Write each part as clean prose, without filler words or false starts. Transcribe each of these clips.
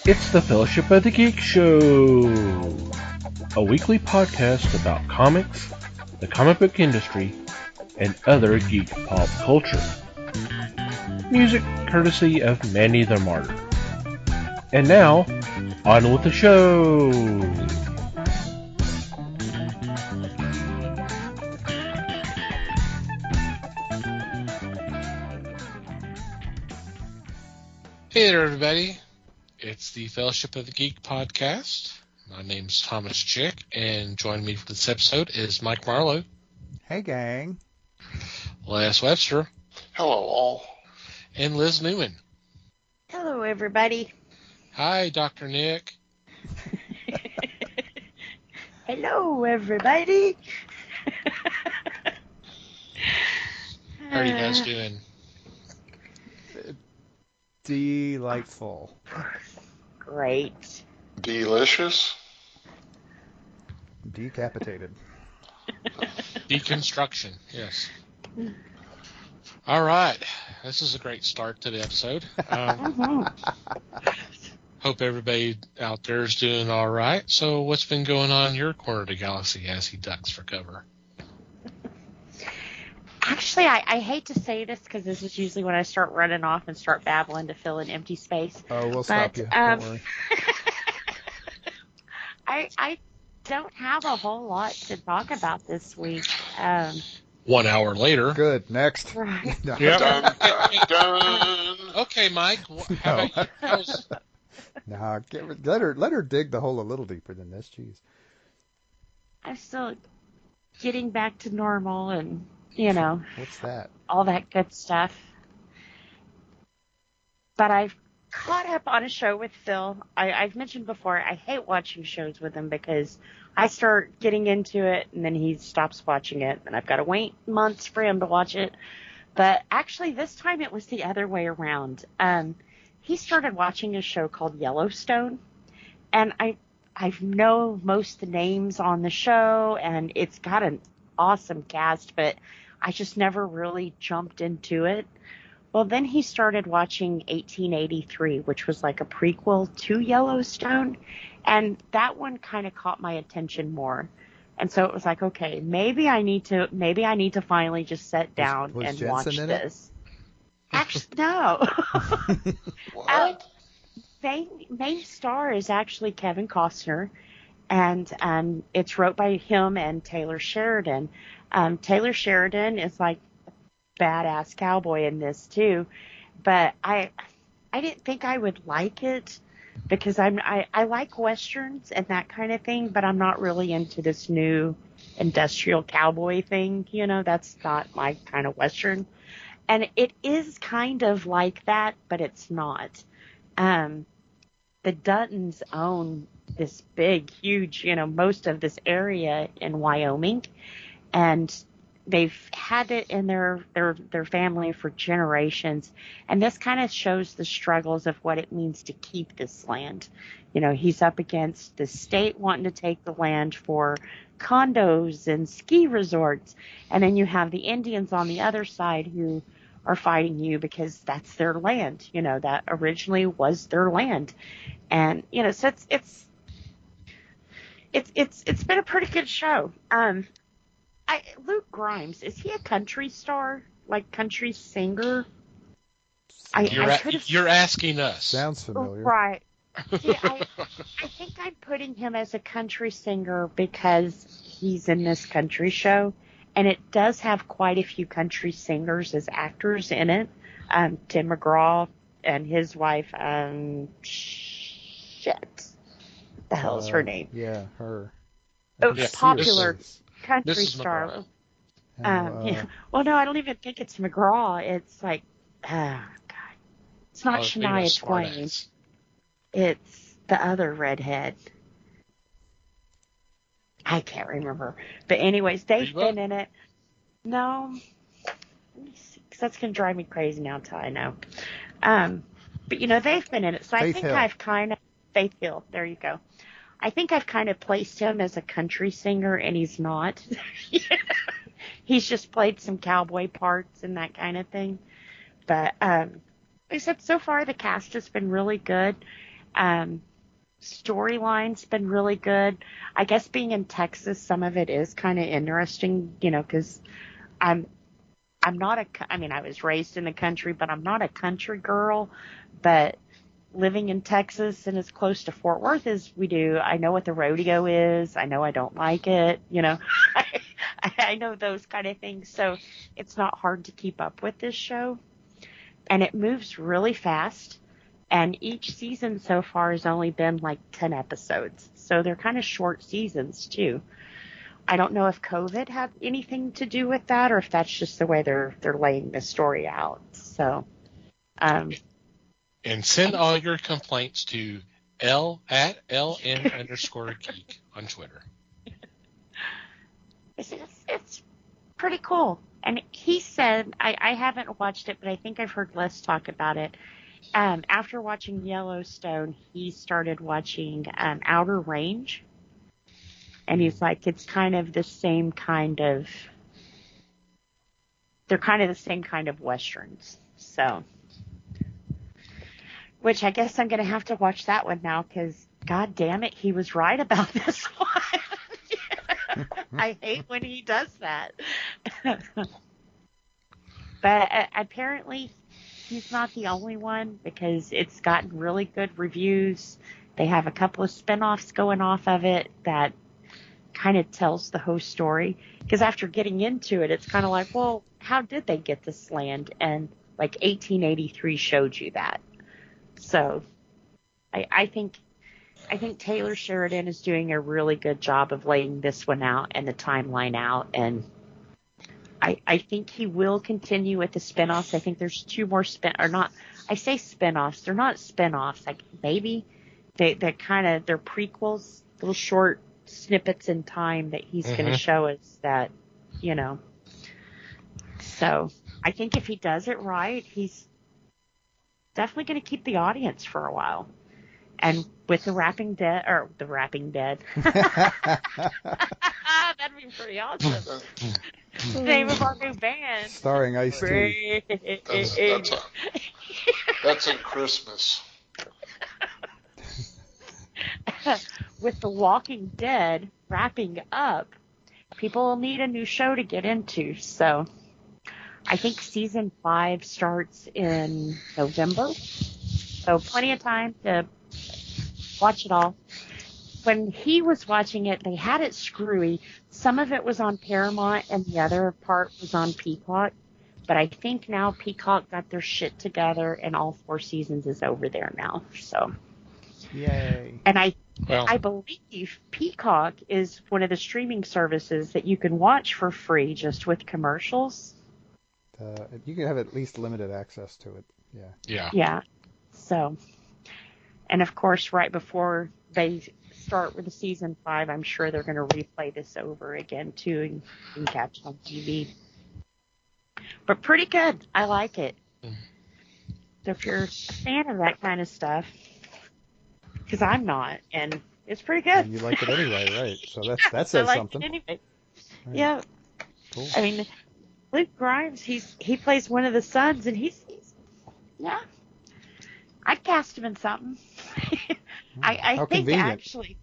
It's the Fellowship of the Geek Show, a weekly podcast about comics, the comic book industry, and other geek pop culture. Music courtesy of Manny the Martyr. And now, on with the show! Hey there, everybody. It's the Fellowship of the Geek podcast. My name's Thomas Chick, and joining me for this episode is Mike Marlowe. Hey, gang. Les Webster. Hello, all. And Liz Newman. Hello, everybody. Hi, Dr. Nick. Hello, everybody. How are you guys doing? Delightful. Great. Delicious. Decapitated. Deconstruction, yes. All right. This is a great start to the episode. Hope everybody out there is doing all right. So what's been going on in your corner of the galaxy as he ducks for cover? Actually, I hate to say this because this is usually when I start running off and start babbling to fill in empty space. Oh, we'll stop you. Don't worry. I don't have a whole lot to talk about this week. 1 hour later. Good. Next. Right. No. Yep. Dun, dun, dun. Okay, Mike. How about you? Nah, let her dig the hole a little deeper than this. Jeez. I'm still getting back to normal and, you know, What's that? all that good stuff. But I've caught up on a show with Phil. I've mentioned before, I hate watching shows with him because I start getting into it and then he stops watching it and I've got to wait months for him to watch it. But actually this time it was the other way around. He started watching a show called Yellowstone, and I know most of the names on the show and it's got an awesome cast, but I just never really jumped into it. Well, then he started watching 1883, which was like a prequel to Yellowstone, and that one kind of caught my attention more. And so it was like, okay, maybe I need to finally just sit down Was and Jensen watch in this. Actually, no. What? Main star is actually Kevin Costner, and it's wrote by him and Taylor Sheridan. Taylor Sheridan is like badass cowboy in this too, but I didn't think I would like it because I like westerns and that kind of thing, but I'm not really into this new industrial cowboy thing. You know, that's not my kind of western, and it is kind of like that, but it's not. The Duttons own this big, huge, you know, most of this area in Wyoming, and they've had it in their family for generations, and this kind of shows the struggles of what it means to keep this land. You know, he's up against the state wanting to take the land for condos and ski resorts, and then you have the Indians on the other side who are fighting you because that's their land. You know, that originally was their land, and you know, so it's been a pretty good show. Luke Grimes, is he a country star? Like country singer? You're asking us. Sounds familiar. Right. Yeah, I think I'm putting him as a country singer because he's in this country show, and it does have quite a few country singers as actors in it. Tim McGraw and his wife, what the hell is her name? Yeah, her. Popular country Mrs. star. McGraw. Yeah. Well, no, I don't even think it's McGraw. It's like, God, it's not Shania Twain. It's the other redhead. I can't remember. But anyways, they've been in it. No, let me see, 'cause that's gonna drive me crazy now until I know. But you know, they've been in it, so I think I've kind of Faith Hill. There you go. I think I've kind of placed him as a country singer, and he's not. He's just played some cowboy parts and that kind of thing. But like I said, so far the cast has been really good. Storyline's been really good. I guess being in Texas, some of it is kind of interesting, because I'm not I mean, I was raised in the country, but I'm not a country girl. But living in Texas and as close to Fort Worth as we do, I know what the rodeo is. I know I don't like it. I know those kind of things. So it's not hard to keep up with this show. And it moves really fast. And each season so far has only been like 10 episodes. So they're kind of short seasons too. I don't know if COVID had anything to do with that or if that's just the way they're laying the story out. So, and send all your complaints to @LN_geek on Twitter. It's pretty cool. And he said, I haven't watched it, but I think I've heard Les talk about it. After watching Yellowstone, he started watching Outer Range. And he's like, it's kind of the same kind of, they're kind of the same kind of Westerns. So, which I guess I'm going to have to watch that one now because, God damn it, he was right about this one. I hate when he does that. But apparently he's not the only one because it's gotten really good reviews. They have a couple of spinoffs going off of it that kind of tells the whole story. Because after getting into it, it's kind of like, well, how did they get this land? And like 1883 showed you that. So I think Taylor Sheridan is doing a really good job of laying this one out and the timeline out. And I think he will continue with the spinoffs. I think there's two more I say spinoffs. They're not spinoffs. Like maybe they're prequels, little short snippets in time that he's going to show us that, So I think if he does it right, he's definitely going to keep the audience for a while. And with the Rapping Dead. That'd be pretty awesome. The name of our new band. Starring Ice-T. That's in Christmas. With The Walking Dead wrapping up, people will need a new show to get into. So I think season 5 starts in November. So plenty of time to watch it all. When he was watching it, they had it screwy. Some of it was on Paramount and the other part was on Peacock. But I think now Peacock got their shit together and all 4 seasons is over there now. So, yay. And I believe Peacock is one of the streaming services that you can watch for free just with commercials. You can have at least limited access to it. Yeah. Yeah. So, and of course, right before they start with the season 5, I'm sure they're going to replay this over again too and catch it on TV. But pretty good. I like it. So if you're a fan of that kind of stuff, because I'm not, and it's pretty good. And you like it anyway, right? So that says something. It anyway. Right. Yeah. Cool. I mean, Luke Grimes, he plays one of the sons, and he's yeah. I'd cast him in something. I How think convenient. actually,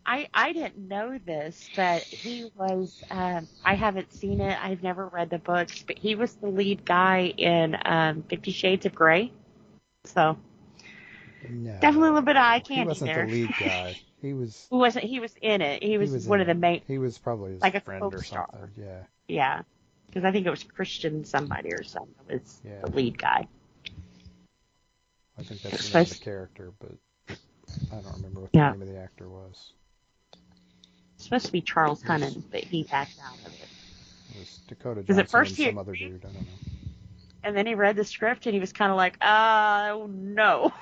I didn't know this, but he was. I haven't seen it. I've never read the books, but he was the lead guy in 50 Shades of Grey. So No. definitely a little bit of eye candy He wasn't there. the lead guy. He was. Who wasn't? He was in it. He was one of the main. He was probably his like a friend or co-star. something. Yeah. Yeah, because I think it was Christian somebody or something. Was Yeah. the lead guy. I think that's the name of the character, but I don't remember what the name of the actor was. It's supposed to be Charles Hunnan, but he backed out of it. It was Dakota 'Cause Johnson at first and some other dude. I don't know. And then he read the script and he was kind of like, oh, no.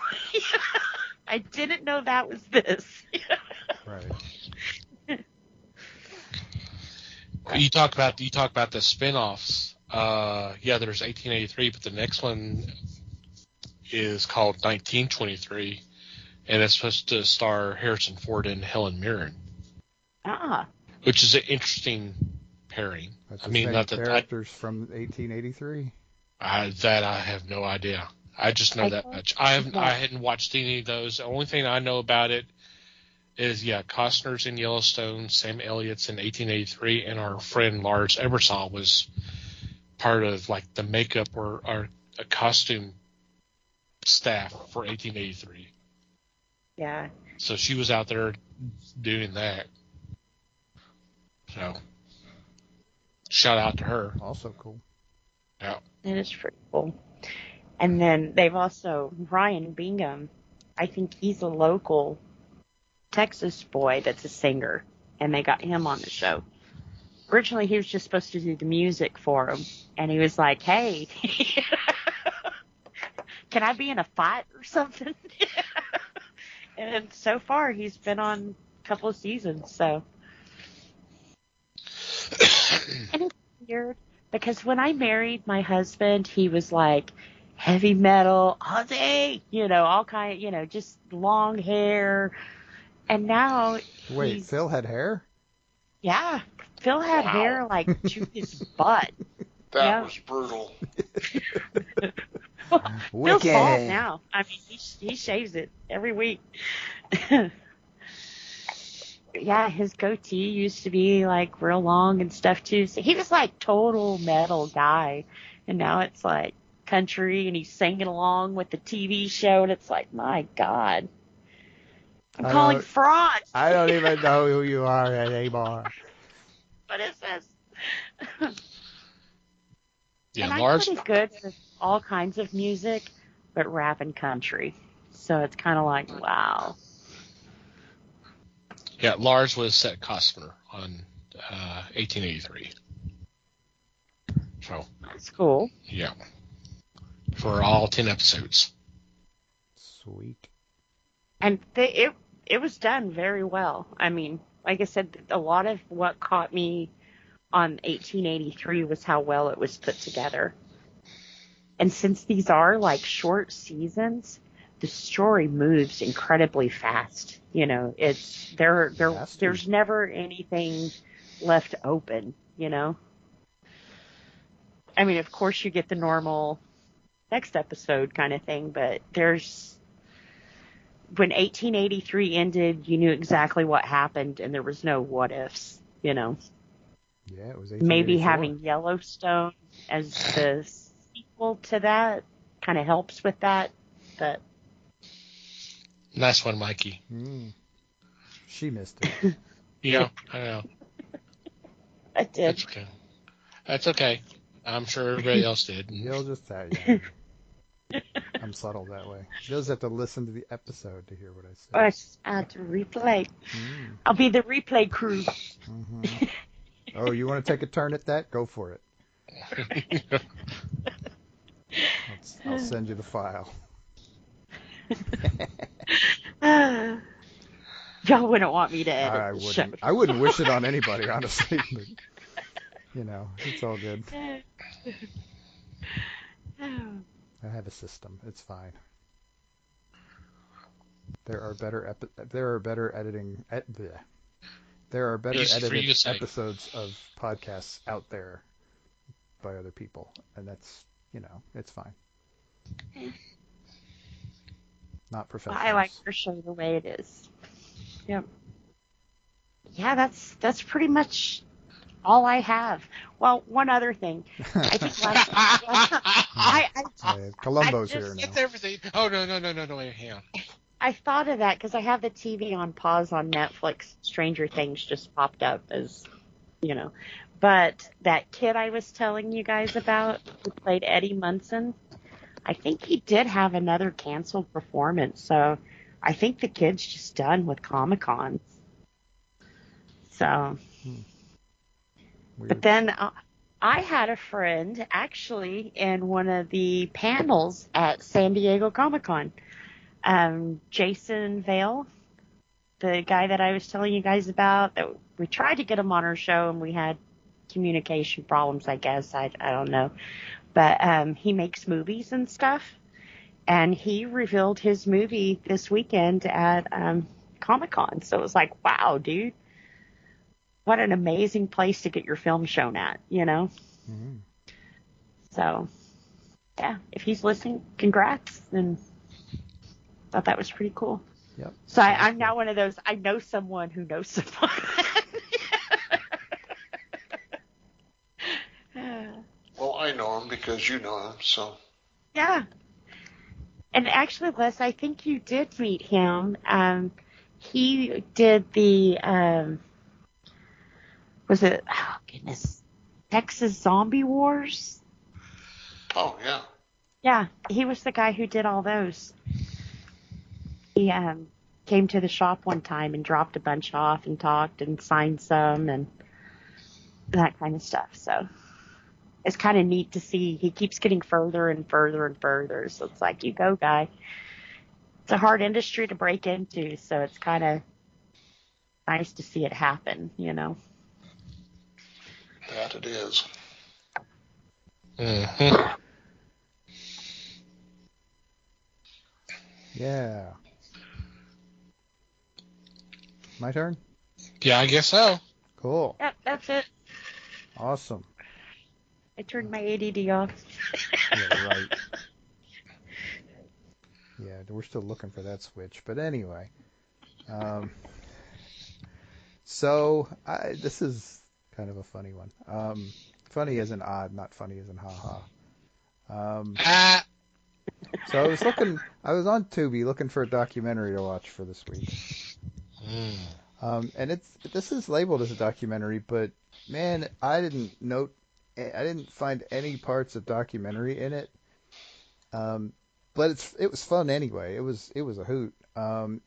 I didn't know that was this. Right. You talk about the spin-offs. There's 1883, but the next one is called 1923, and it's supposed to star Harrison Ford and Helen Mirren. Which is an interesting pairing. That's I mean, not that characters from 1883. That I have no idea. I just know that much. I hadn't watched any of those. The only thing I know about it is, Costner's in Yellowstone, Sam Elliott's in 1883, and our friend Lars Ebersol was part of like the makeup or a costume staff for 1883. Yeah. So she was out there doing that. So shout out to her. Also cool. Yeah. It is pretty cool. And then they've also, Ryan Bingham, I think he's a local Texas boy that's a singer, and they got him on the show. Originally, he was just supposed to do the music for him, and he was like, hey, can I be in a fight or something? And so far, he's been on a couple of seasons, so. And it's weird, because when I married my husband, he was like, heavy metal, Aussie, all kind of, just long hair. And now Wait, Phil had hair? Yeah, Phil had hair like to his butt. That was brutal. Phil's bald now. I mean, he shaves it every week. Yeah, his goatee used to be like real long and stuff too. So he was like total metal guy, and now it's like country, and he's singing along with the TV show, and it's like, my God. I'm calling fraud. I don't even know who you are anymore. What is this? Yeah, and I'm pretty good with all kinds of music, but rap and country. So it's kind of like, wow. Yeah, Lars was Set Costner on 1883. So that's cool. Yeah, for all 10 episodes. Sweet. And it was done very well. I mean, like I said, a lot of what caught me on 1883 was how well it was put together. And since these are like short seasons, the story moves incredibly fast. It's there's never anything left open. I mean, of course you get the normal next episode kind of thing, but when 1883 ended, you knew exactly what happened, and there was no what ifs. Yeah, it was 1884. Maybe having Yellowstone as the sequel to that kind of helps with that, but. Nice one, Mikey. She missed it. Yeah, I know. I did. That's okay. That's okay. I'm sure everybody else did. You'll just say, yeah. I'm subtle that way. You just have to listen to the episode to hear what I say. Or I just add to replay. I'll be the replay crew. Mm-hmm. Oh, you want to take a turn at that? Go for it. I'll send you the file. Y'all wouldn't want me to edit. I wouldn't wish it on anybody, honestly. But, it's all good. I have a system. It's fine. There are better editing episodes of podcasts out there by other people, and that's it's fine. Not professional. I like your show the way it is. Yep. Yeah, that's pretty much all I have. Well, one other thing. I think Columbo's here now. It's everything. Oh, no, wait, hang on. I thought of that because I have the TV on pause on Netflix. Stranger Things just popped up as, But that kid I was telling you guys about who played Eddie Munson, I think he did have another canceled performance. So I think the kid's just done with Comic-Con. So... Weird. But then I had a friend actually in one of the panels at San Diego Comic-Con. Jason Vale, the guy that I was telling you guys about, that we tried to get him on our show and we had communication problems, I guess. I don't know. But he makes movies and stuff. And he revealed his movie this weekend at Comic-Con. So it was like, wow, dude. What an amazing place to get your film shown at, Mm-hmm. So, yeah, if he's listening, congrats. And thought that was pretty cool. Yep. So I'm now one of those, I know someone who knows someone. Well, I know him because you know him, so. Yeah. And actually, Les, I think you did meet him. He did the, was it, oh goodness, Texas Zombie Wars? Oh, yeah. Yeah, he was the guy who did all those. He came to the shop one time and dropped a bunch off and talked and signed some and that kind of stuff. So it's kind of neat to see. He keeps getting further and further and further. So it's like, you go, guy. It's a hard industry to break into, so it's kind of nice to see it happen, you know. That it is. Mm-hmm. Yeah. My turn? Yeah, I guess so. Cool. Yep, that's it. Awesome. I turned my ADD off. Yeah, right. Yeah, we're still looking for that switch. But anyway. This is kind of a funny one. Funny as in odd, not funny as in ha-ha. So I was on Tubi looking for a documentary to watch for this week. And this is labeled as a documentary, but man, I didn't find any parts of documentary in it. But it was fun anyway. It was a hoot.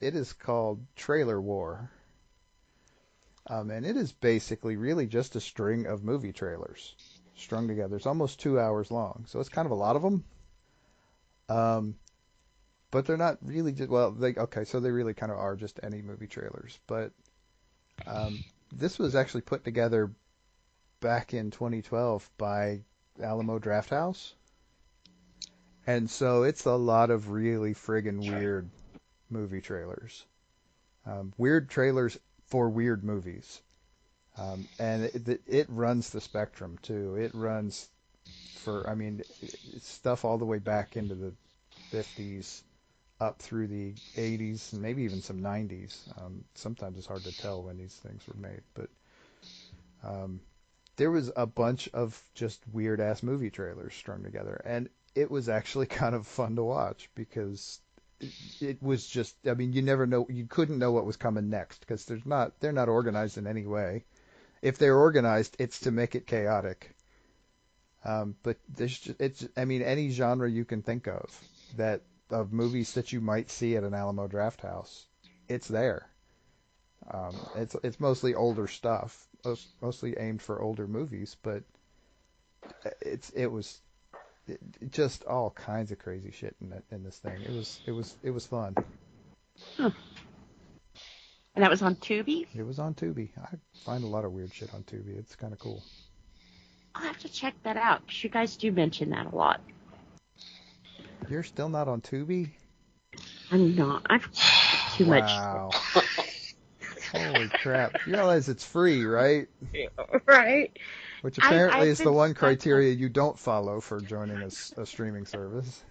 It is called Trailer War. And it is basically really just a string of movie trailers strung together. It's almost 2 hours long, so it's kind of a lot of them. But they're not really just, so they really kind of are just any movie trailers. But this was actually put together back in 2012 by Alamo Drafthouse. And so it's a lot of really friggin' weird movie trailers. Weird trailers for weird movies. And it runs the spectrum, too. It runs it's stuff all the way back into the 50s, up through the 80s, and maybe even some 90s. Sometimes it's hard to tell when these things were made. But there was a bunch of just weird-ass movie trailers strung together. And it was actually kind of fun to watch because it was just, you never know, you couldn't know what was coming next because they're not organized in any way. If they're organized, it's to make it chaotic. But any genre you can think of movies that you might see at an Alamo Drafthouse, it's there. It's mostly older stuff, mostly aimed for older movies, but it was just all kinds of crazy shit in this thing. It was fun. Huh. And that was on Tubi? It was on Tubi. I find a lot of weird shit on Tubi. It's kind of cool. I'll have to check that out because you guys do mention that a lot. You're still not on Tubi? I'm not. I've too much. Wow. Holy crap. You realize it's free, right? Right. Which apparently is the one criteria you don't follow for joining a streaming service.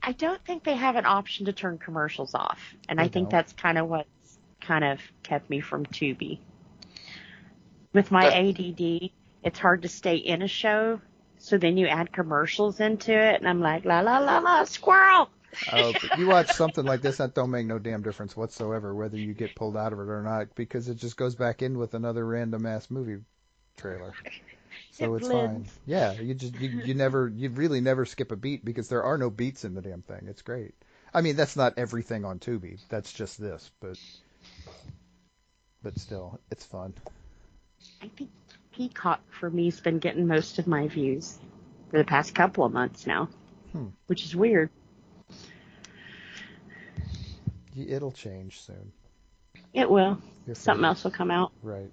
I don't think they have an option to turn commercials off. And I think that's kind of what's kind of kept me from Tubi. With my ADD, it's hard to stay in a show. So then you add commercials into it. And I'm like, la, la, la, la, squirrel. Oh, but you watch something like this, that don't make no damn difference whatsoever whether you get pulled out of it or not, because it just goes back in with another random ass movie trailer. So it's fine. Yeah, you really never skip a beat because there are no beats in the damn thing. It's great. I mean, that's not everything on Tubi. That's just this, but still, it's fun. I think Peacock for me has been getting most of my views for the past couple of months now, which is weird. It'll change soon. It will. Something else will come out. Right.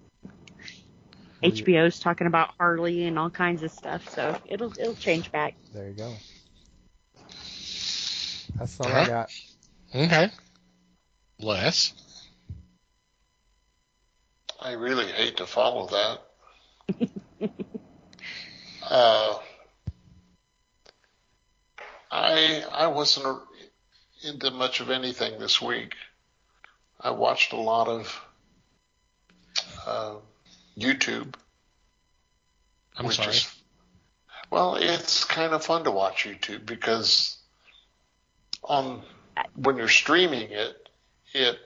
HBO's talking about Harley and all kinds of stuff, so it'll change back. There you go. That's all I got. Okay. Les? I really hate to follow that. wasn't into much of anything this week. I watched a lot of YouTube. I'm sorry. Well, it's kind of fun to watch YouTube because when you're streaming it, it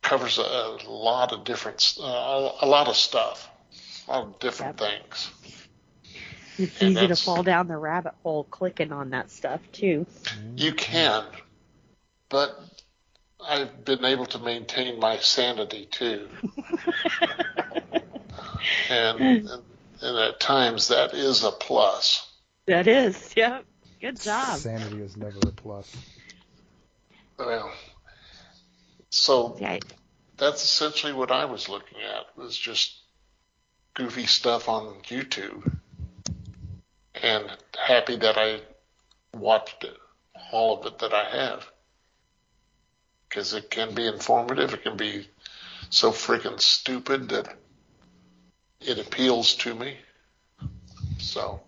covers a lot of different, a lot of stuff, a lot of different things. It's easy to fall down the rabbit hole clicking on that stuff, too. You can, but I've been able to maintain my sanity, too. and at times, that is a plus. That is, yep. Good job. Sanity is never a plus. Well, so that's essentially what I was looking at, was just goofy stuff on YouTube. And happy that I watched all of it that I have. Because it can be informative. It can be so freaking stupid that it appeals to me. So,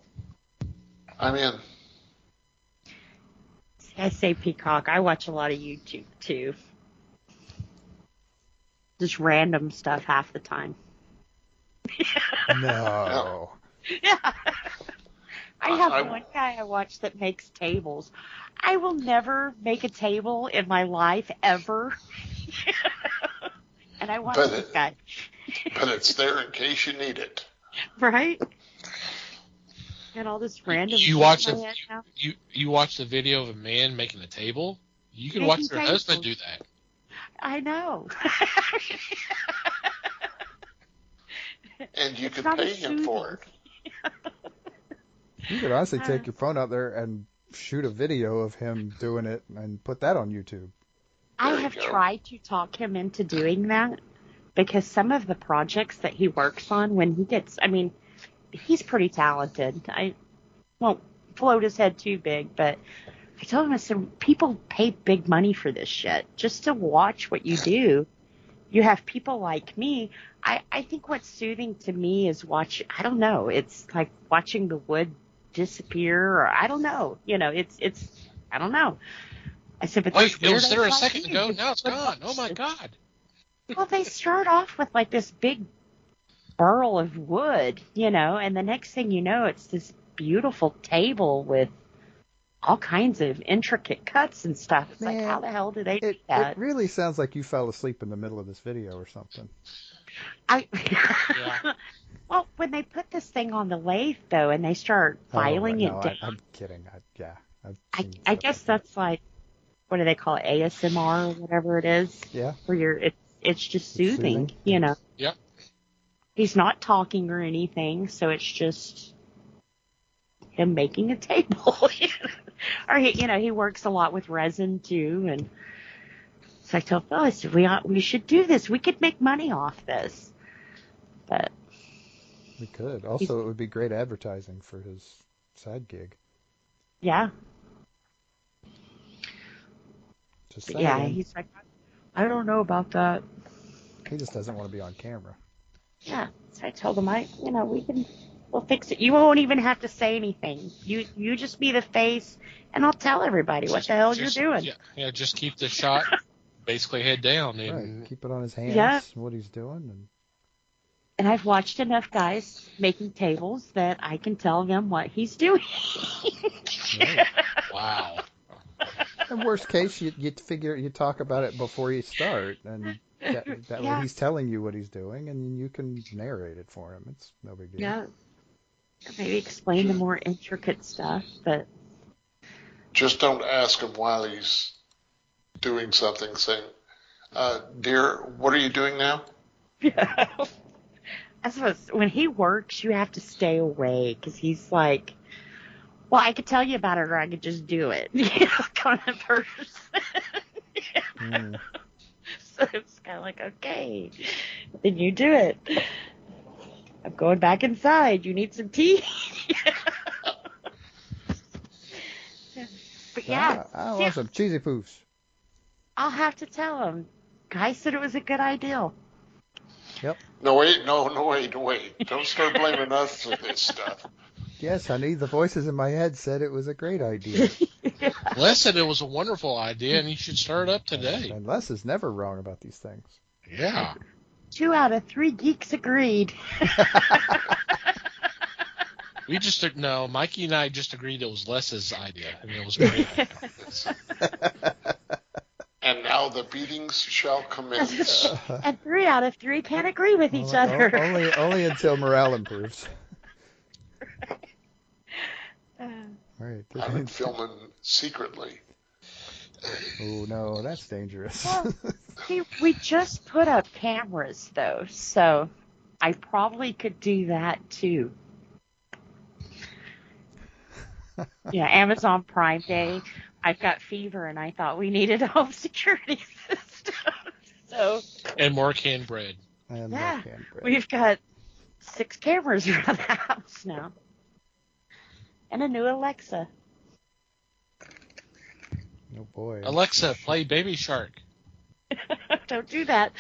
I'm in. I say Peacock. I watch a lot of YouTube, too. Just random stuff half the time. No. Yeah. I have one guy I watch that makes tables. I will never make a table in my life, ever. And I watch this guy. But it's there in case you need it. Right? Got all this random You stuff watch in my head now. you watch the video of a man making a table? You can watch your husband do that. I know. And you can pay him for it. You could honestly take your phone out there and shoot a video of him doing it and put that on YouTube. I have tried to talk him into doing that because some of the projects that he works on, when he gets, I mean, he's pretty talented. I won't float his head too big, but I told him, I said, people pay big money for this shit just to watch what you do. You have people like me. I think what's soothing to me is I don't know, it's like watching the wood disappear, or I don't know. You know, it's I don't know. I said, but wait, it was there a second ago, now it's gone. Oh my God. Well, they start off with like this big burl of wood, you know, and the next thing you know, it's this beautiful table with all kinds of intricate cuts and stuff. It's like, how the hell do they do that? It really sounds like you fell asleep in the middle of this video or something. Yeah. Well, when they put this thing on the lathe, though, and they start filing it down. I'm kidding. I guess that's like, what do they call it, ASMR or whatever it is? Yeah. Where it's just soothing, you know. Yep. He's not talking or anything, so it's just him making a table. Or he works a lot with resin too, and so I told Phil, I said, we should do this. We could make money off this. But we could. Also, it would be great advertising for his side gig. Yeah. Yeah, he's like, I don't know about that. He just doesn't want to be on camera. Yeah, so I told him, we'll fix it. You won't even have to say anything. You just be the face, and I'll tell everybody what the hell you're doing. Yeah, just keep the shot basically head down. And right, keep it on his hands, what he's doing. And I've watched enough guys making tables that I can tell them what he's doing. Right. Wow. In worst case, you talk about it before you start, and that way he's telling you what he's doing, and you can narrate it for him. It's no big deal. Yeah. Maybe explain the more intricate stuff, but just don't ask him while he's doing something, saying, "Dear, what are you doing now?" Yeah. I suppose when he works, you have to stay away because he's like, well, I could tell you about it or I could just do it. Kind of person. So it's kind of like, okay, then you do it. I'm going back inside. You need some tea? But yeah. I want some cheesy poofs. I'll have to tell him. Guy said it was a good idea. Yep. No, wait. Don't start blaming us for this stuff. Yes, honey, the voices in my head said it was a great idea. Les said it was a wonderful idea, and you should start up today. And Les is never wrong about these things. Yeah. 2 out of 3 geeks agreed. Mikey and I just agreed it was Les's idea, and it was great. And now the beatings shall commence. And 3 out of 3 can't agree with each other. Only until morale improves. All right. I've been filming secretly. Oh no, that's dangerous. Well, see, we just put up cameras though, so I probably could do that too. Yeah, Amazon Prime Day. I've got fever, and I thought we needed a home security system. And more canned bread. We've got 6 cameras around the house now. And a new Alexa. Oh boy. Alexa, play Baby Shark. Don't do that.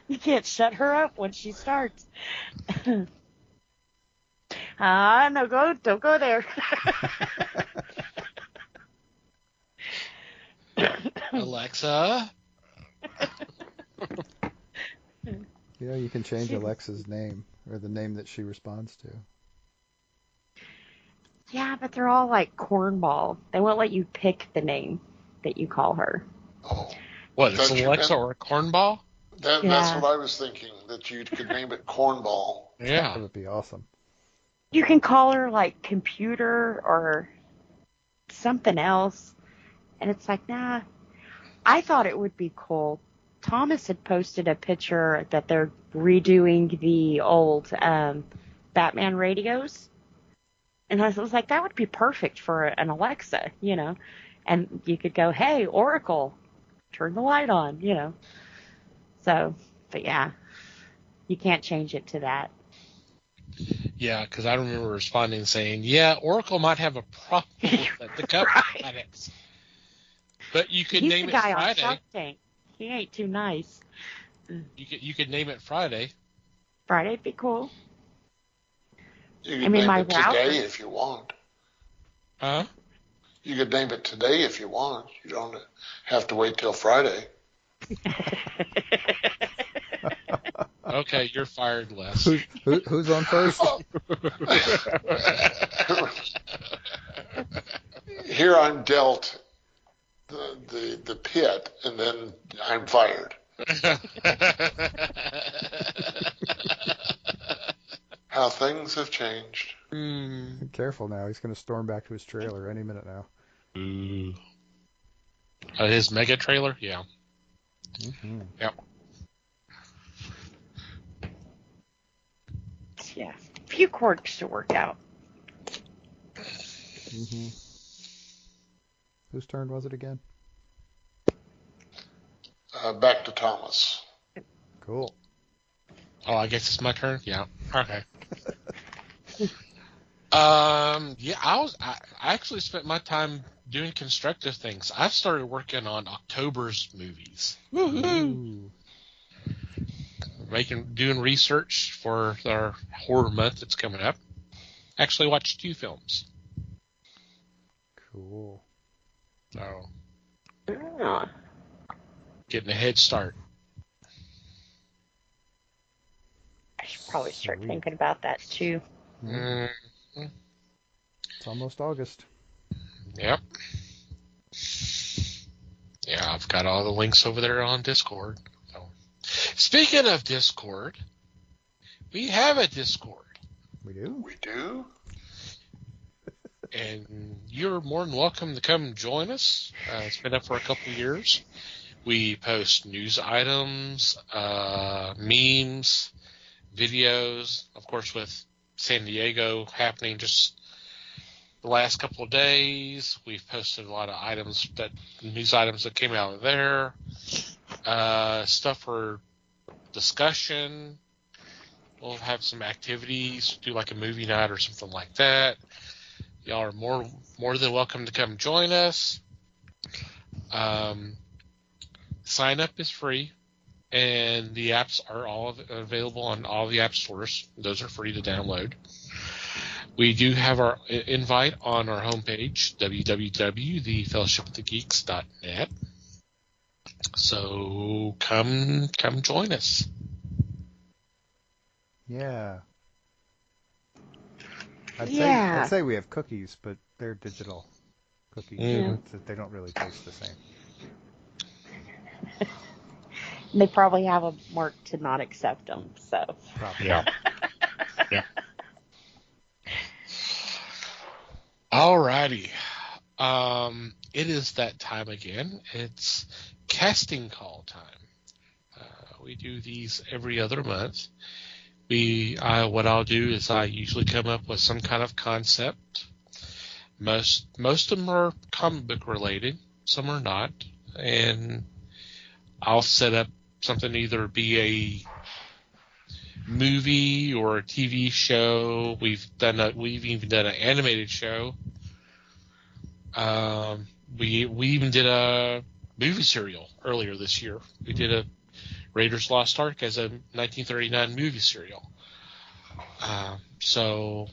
You can't shut her up when she starts. No, don't go there. Alexa. You can change Alexa's name, or the name that she responds to. Yeah, but they're all like cornball. They won't let you pick the name that you call her. Oh. What, is Alexa or a cornball? That's what I was thinking, that you could name it cornball. Yeah. That would be awesome. You can call her like computer or something else. And it's like, nah. I thought it would be cool. Thomas had posted a picture that they're redoing the old Batman radios. And I was like, that would be perfect for an Alexa, And you could go, hey, Oracle, turn the light on, So, but yeah, you can't change it to that. Yeah, because I remember responding saying, yeah, Oracle might have a problem with the company products. But you could name it Friday. He's the guy on Shark Tank. He ain't too nice. You could name it Friday. Friday'd be cool. You could name it today if you want. Huh? You could name it today if you want. You don't have to wait till Friday. Okay, you're fired, Les. Who's on first? Here I'm dealt the pit, and then I'm fired. How things have changed. Be careful now. He's going to storm back to his trailer any minute now. His mega trailer? Yeah. Mm-hmm. Yep. Yeah. A few quirks to work out. Mm-hmm. Whose turn was it again? Back to Thomas. Cool. Oh, I guess it's my turn? Yeah. Okay. I actually spent my time doing constructive things. I've started working on October's movies. Woohoo! Doing research for our horror month that's coming up. Actually watched 2 films. Cool. So, getting a head start. I should probably start thinking about that too. Mm-hmm. It's almost August. Yep. Yeah, I've got all the links over there on Discord. So. Speaking of Discord, we have a Discord. We do? We do? And you're more than welcome to come join us. It's been up for a couple of years. We post news items, memes, videos, of course, with San Diego happening just the last couple of days. We've posted a lot of news items that came out of there, stuff for discussion. We'll have some activities, do like a movie night or something like that. Y'all are more than welcome to come join us. Sign up is free, and the apps are all available on all the app stores. Those are free to download. We do have our invite on our homepage, www.thefellowshipofthegeeks.net. So come join us. Yeah. I'd say we have cookies, but they're digital cookies. Mm-hmm. They don't really taste the same. They probably have a mark to not accept them, so. Probably. Yeah. Yeah. Alrighty. It is that time again. It's casting call time. We do these every other month. What I'll do is I usually come up with some kind of concept. Most of them are comic book related. Some are not. And I'll set up something, either be a movie or a TV show. We've even done an animated show. We even did a movie serial earlier this year. We did a Raiders Lost Ark as a 1939 movie serial. So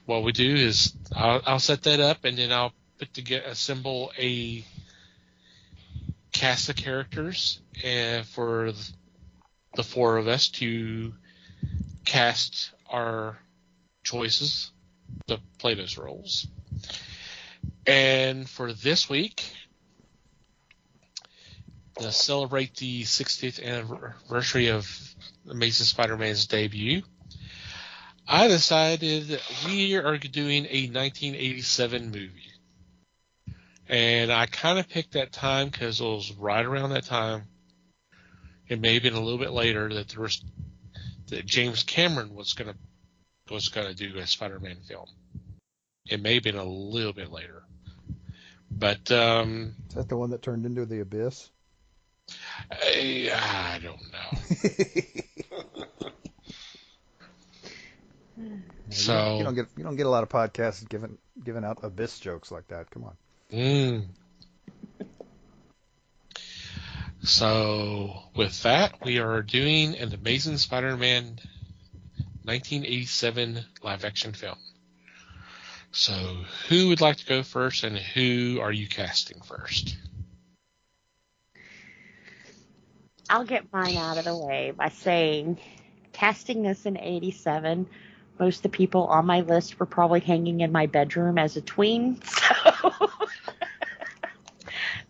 what we do is I'll set that up, and then I'll assemble a cast of characters for the four of us to cast our choices to play those roles. And for this week, to celebrate the 60th anniversary of Amazing Spider-Man's debut, I decided that we are doing a 1987 movie. And I kind of picked that time because it was right around that time. It may have been a little bit later that James Cameron was gonna do a Spider-Man film. It may have been a little bit later, but is that the one that turned into the Abyss? I don't know. So you don't get a lot of podcasts giving out Abyss jokes like that. Come on. So with that, we are doing an Amazing Spider-Man 1987 live-action film. So who would like to go first, and who are you casting first? I'll get mine out of the way by saying, casting this in 87, most of the people on my list were probably hanging in my bedroom as a tween. So,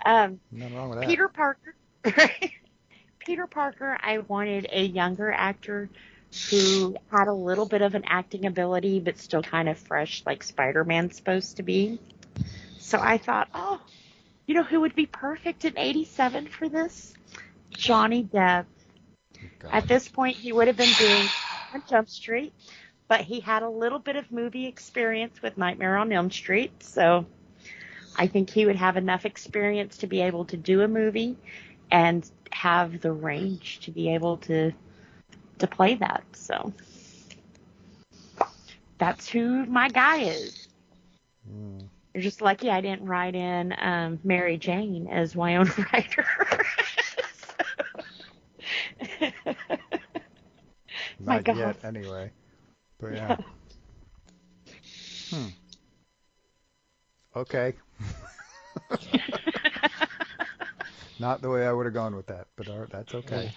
Nothing wrong with that. Peter Parker. Peter Parker, I wanted a younger actor who had a little bit of an acting ability, but still kind of fresh, like Spider-Man's supposed to be. So I thought, you know who would be perfect in 87 for this? Johnny Depp. God. At this point, he would have been doing on Jump Street, but he had a little bit of movie experience with Nightmare on Elm Street, so I think he would have enough experience to be able to do a movie and have the range to be able to play that. So that's who my guy is. You're just lucky I didn't write in Mary Jane as Winona Ryder. Not yet, anyway. But yeah. Okay. Not the way I would have gone with that, but that's okay.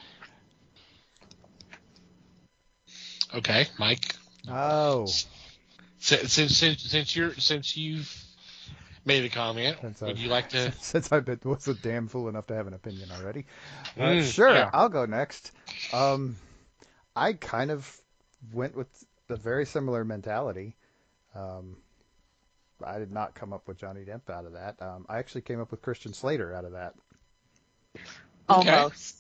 Okay, Mike. Oh. Since you've made a comment, would you like to? Since I was a damn fool enough to have an opinion already. Sure, yeah. I'll go next. I kind of went with the very similar mentality. I did not come up with Johnny Depp out of that. I actually came up with Christian Slater out of that. Almost.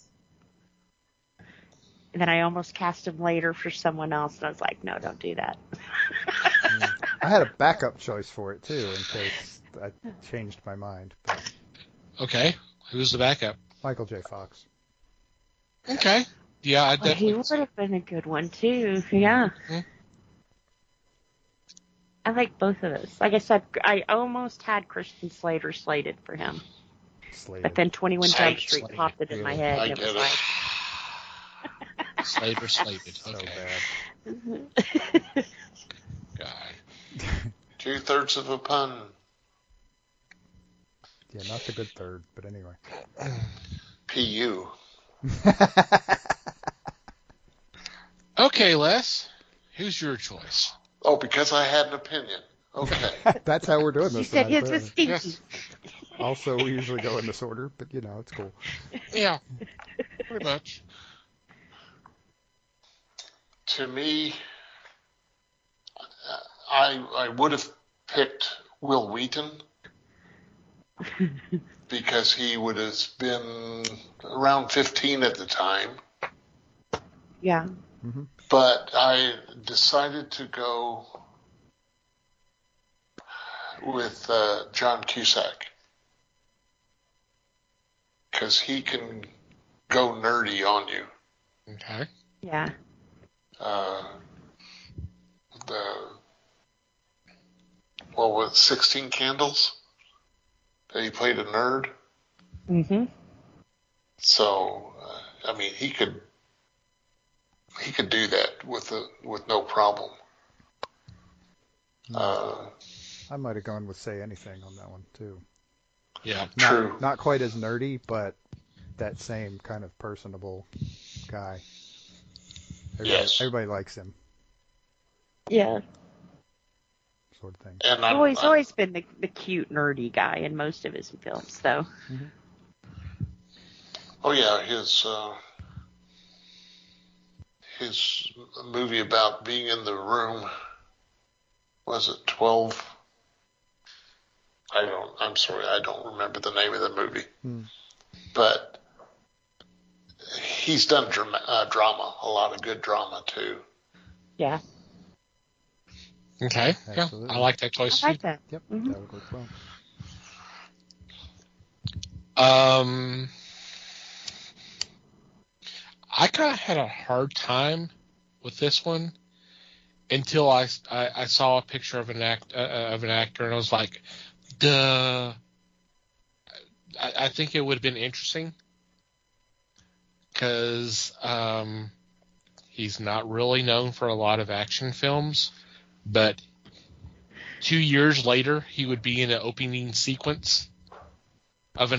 And then I almost cast him later for someone else, and I was like, no, don't do that. I had a backup choice for it, too, in case I changed my mind. But okay. Who's the backup? Michael J. Fox. Okay. Yeah, I definitely... He would have been a good one, too. Yeah. Mm-hmm. I like both of those. Like I said, I almost had Christian Slater slated for him. But then 21 Jump Street popped it in my head. And it was like... Slater slated. So okay. bad. Guy. 2/3 of a pun. Yeah, not the good third, but anyway. PU. Okay, Les, who's your choice? Oh, because I had an opinion. Okay. That's how we're doing She this said tonight. his was stinky. Yes. Also, we usually go in this order, but it's cool. Yeah, pretty much. To me, I would have picked Will Wheaton because he would have been around 15 at the time. Yeah. Mm-hmm. But I decided to go with John Cusack because he can go nerdy on you. Okay. Yeah. What was 16 Candles? That he played a nerd. Mm-hmm. So, I mean, he could do that with no problem. I might have gone with Say Anything on that one too. Yeah. True. Not quite as nerdy, but that same kind of personable guy. Yes. Everybody likes him, Yeah. sort of thing. And He's always been the cute, nerdy guy in most of his films, though. Mm-hmm. Oh yeah, his movie about being in the room, was it 12? I'm sorry, I don't remember the name of the movie. But he's done drama, a lot of good drama too. Yeah. Okay. Absolutely. Yeah, I like that choice I like too. that. Yep, Mm-hmm. that would work well. I kind of had a hard time with this one until I saw a picture of an actor, and I was like, duh. I think it would have been interesting because he's not really known for a lot of action films, but 2 years later he would be in an opening sequence of a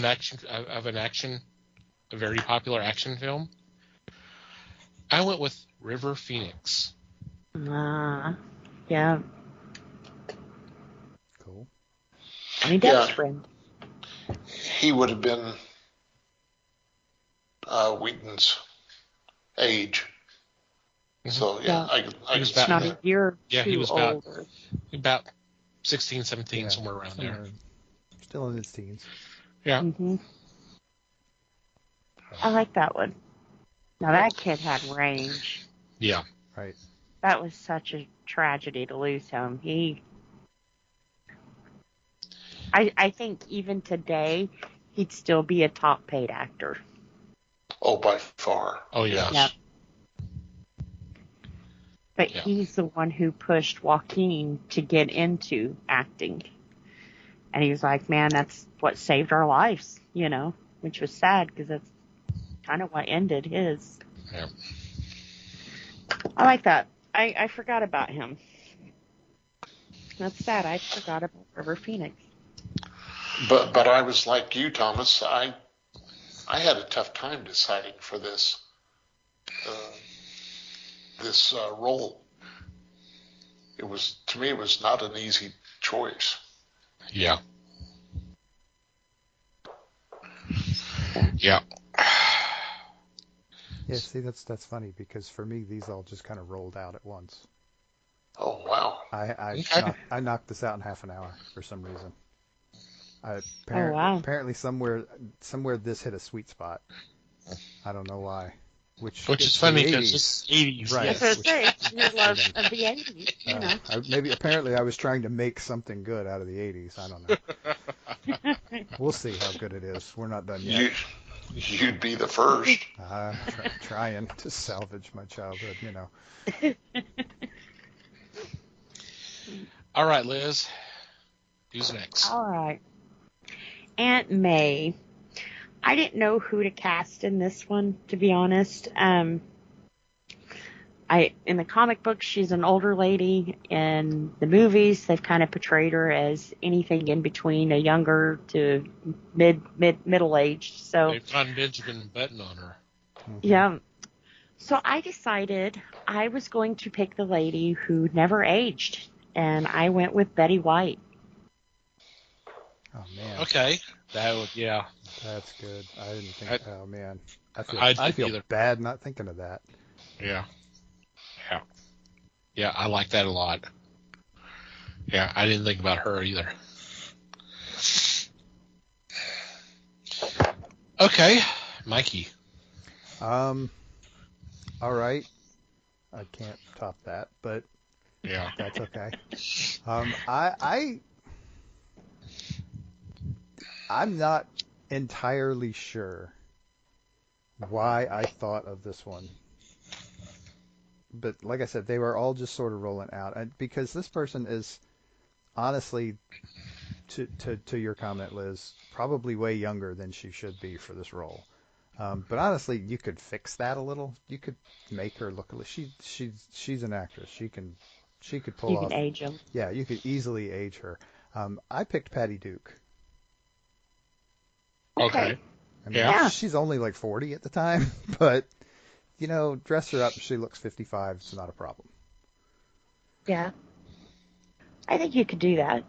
very popular action film. I went with River Phoenix. Yeah. Cool. Johnny Depp's friend. He would have been Wheaton's age. So, yeah, I He was can see Not that. a year Yeah, too he was older. about 16, 17, Yeah, somewhere around there. Still in his teens. Yeah. Mm-hmm. I like that one. Now that kid had range. Yeah. Right. That was such a tragedy to lose him. I think even today he'd still be a top paid actor. Oh, by far. Oh, yeah. Yep. But he's the one who pushed Joaquin to get into acting. And he was like, man, that's what saved our lives, which was sad because that's kind of what ended his. Yeah. I like that. I forgot about him. That's sad. I forgot about River Phoenix. But I was like you, Thomas. I had a tough time deciding for this role. To me, it was not an easy choice. Yeah. Yeah. Yeah, see, that's funny because for me, these all just kind of rolled out at once. Oh, wow. I knocked this out in half an hour for some reason. Apparently somewhere this hit a sweet spot. I don't know why. Which is funny because it's 80s. Right. That's what I say. It's your love of the 80s, Apparently I was trying to make something good out of the 80s. I don't know. We'll see how good it is. We're not done yet. You'd be the first. Trying to salvage my childhood, All right, Liz. Who's next? All right. Aunt May. I didn't know who to cast in this one, to be honest. in the comic books, she's an older lady. In the movies, they've kind of portrayed her as anything in between a younger to middle aged. So they've done Benjamin Button on her. Yeah. So I decided I was going to pick the lady who never aged, and I went with Betty White. Oh man. Okay, that would That's good. I didn't think. Oh man. I feel bad not thinking of that. Yeah. Yeah, I like that a lot. Yeah, I didn't think about her either. Okay, Mikey. All right. I can't top that, but yeah, that's okay. I'm not entirely sure why I thought of this one. But like I said, they were all just sort of rolling out. And because this person is honestly, to your comment, Liz, probably way younger than she should be for this role. But honestly, you could fix that a little. You could make her look a little. She's an actress. She could pull off. You can age them. Yeah, you could easily age her. I picked Patty Duke. Okay. I mean, she's only like 40 at the time, but dress her up. She looks 55. It's not a problem. Yeah. I think you could do that.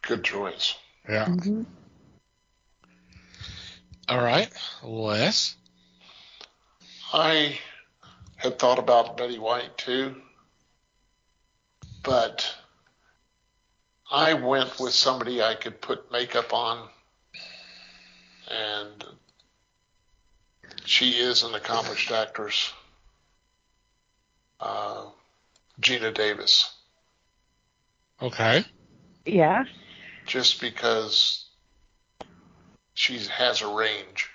Good choice. Yeah. Mm-hmm. All right, Les. I had thought about Betty White too, but I went with somebody I could put makeup on, and she is an accomplished actress. Gina Davis. Okay. Yeah. Just because she has a range.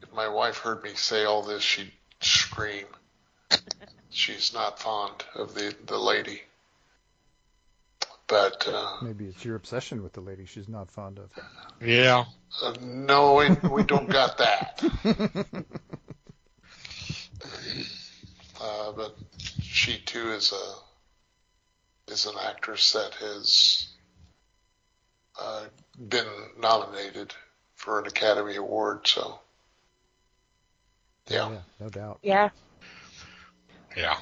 If my wife heard me say all this, she'd scream. She's not fond of the lady. But maybe it's your obsession with the lady she's not fond of. Yeah. No, we don't got that. But she too is an actress that has been nominated for an Academy Award. So yeah, no doubt. Yeah. Yeah.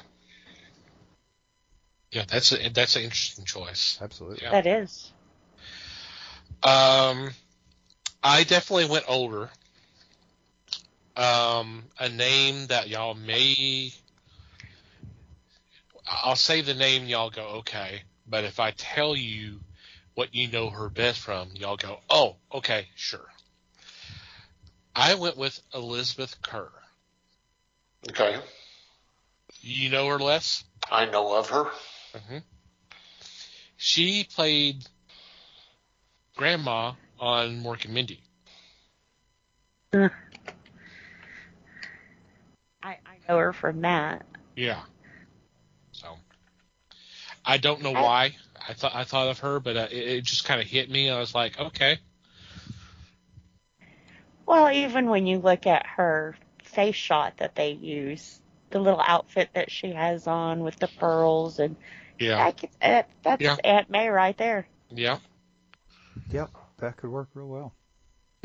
Yeah, that's an interesting choice. Absolutely. Yeah. That is. I definitely went older. A name that y'all may... I'll say the name, y'all go, okay. But if I tell you what you know her best from, y'all go, oh, okay, sure. I went with Elizabeth Kerr. Okay. You know her, Les? I know of her. Mm-hmm. She played Grandma on Mork and Mindy. I know her from that. Yeah. So I don't know why I thought of her, but it just kind of hit me. I was like, okay. Well, even when you look at her face shot that they use, the little outfit that she has on with the pearls, and that's Aunt May right there. Yeah. Yep, that could work real well.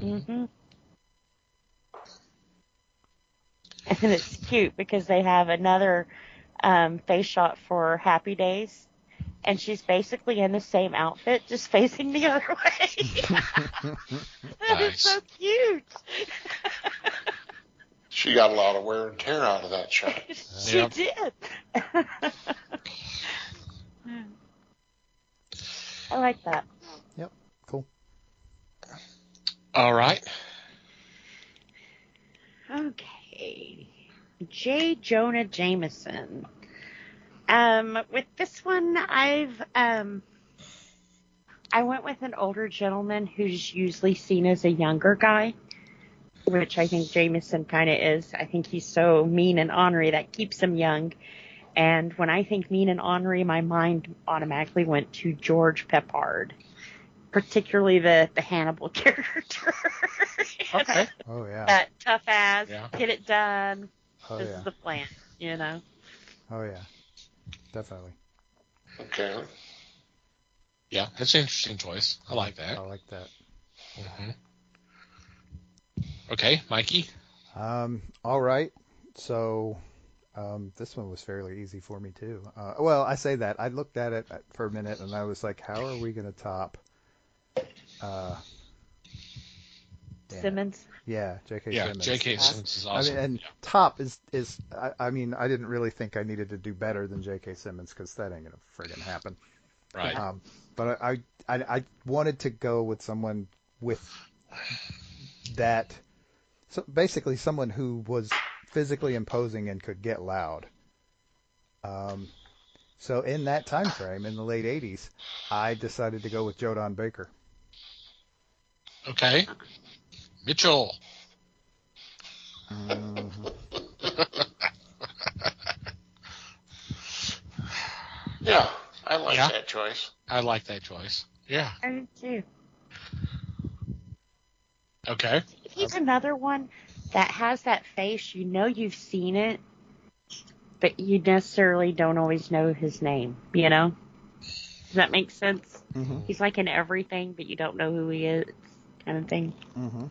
Mm-hmm. And it's cute because they have another face shot for Happy Days, and she's basically in the same outfit, just facing the other way. That is so cute. She got a lot of wear and tear out of that shot. She did. I like that. Yep, cool. All right. Okay. J. Jonah Jameson. With this one, I went with an older gentleman who's usually seen as a younger guy, which I think Jameson kind of is. I think he's so mean and ornery that keeps him young. And when I think mean and ornery, my mind automatically went to George Peppard, particularly the Hannibal character. Okay. Oh, yeah. That tough ass, Yeah. get it done. Oh, this yeah. is the plan, you know. Oh, yeah. Definitely. Okay. Yeah, that's an interesting choice. I like that. I like that. Mm-hmm. Okay, Mikey. All right. So, this one was fairly easy for me too. Well, I say that. I looked at it for a minute and I was like, how are we going to top Simmons. Yeah, J.K. Yeah, Simmons. J.K. Simmons is awesome. I mean, and top is I mean, I didn't really think I needed to do better than J.K. Simmons because that ain't gonna friggin' happen. Right. But I wanted to go with someone with that, so basically someone who was physically imposing and could get loud. So in that time frame, in the late '80s, I decided to go with Joe Don Baker. Okay. Mitchell. Mm-hmm. Yeah, I like that choice. I like that choice. Yeah. I do too. Okay. He's another one that has that face. You know you've seen it, but you necessarily don't always know his name, you know? Does that make sense? Mm-hmm. He's like in everything, but you don't know who he is, kind of thing. Mm-hmm.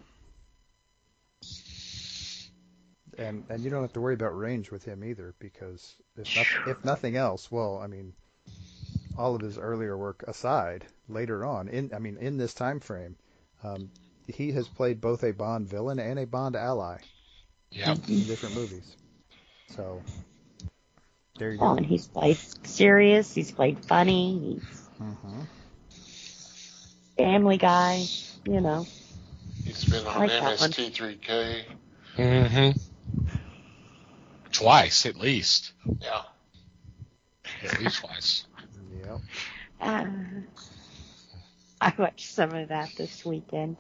And you don't have to worry about range with him either, because if nothing else, well, I mean, all of his earlier work aside, later on, in this time frame, he has played both a Bond villain and a Bond ally. Yep. In different movies. So there you go. And he's played serious. He's played funny. He's Family Guy. You know. He's been on MST3K. Mm-hmm. Twice, at least. Yeah. At least twice. Yep. I watched some of that this weekend.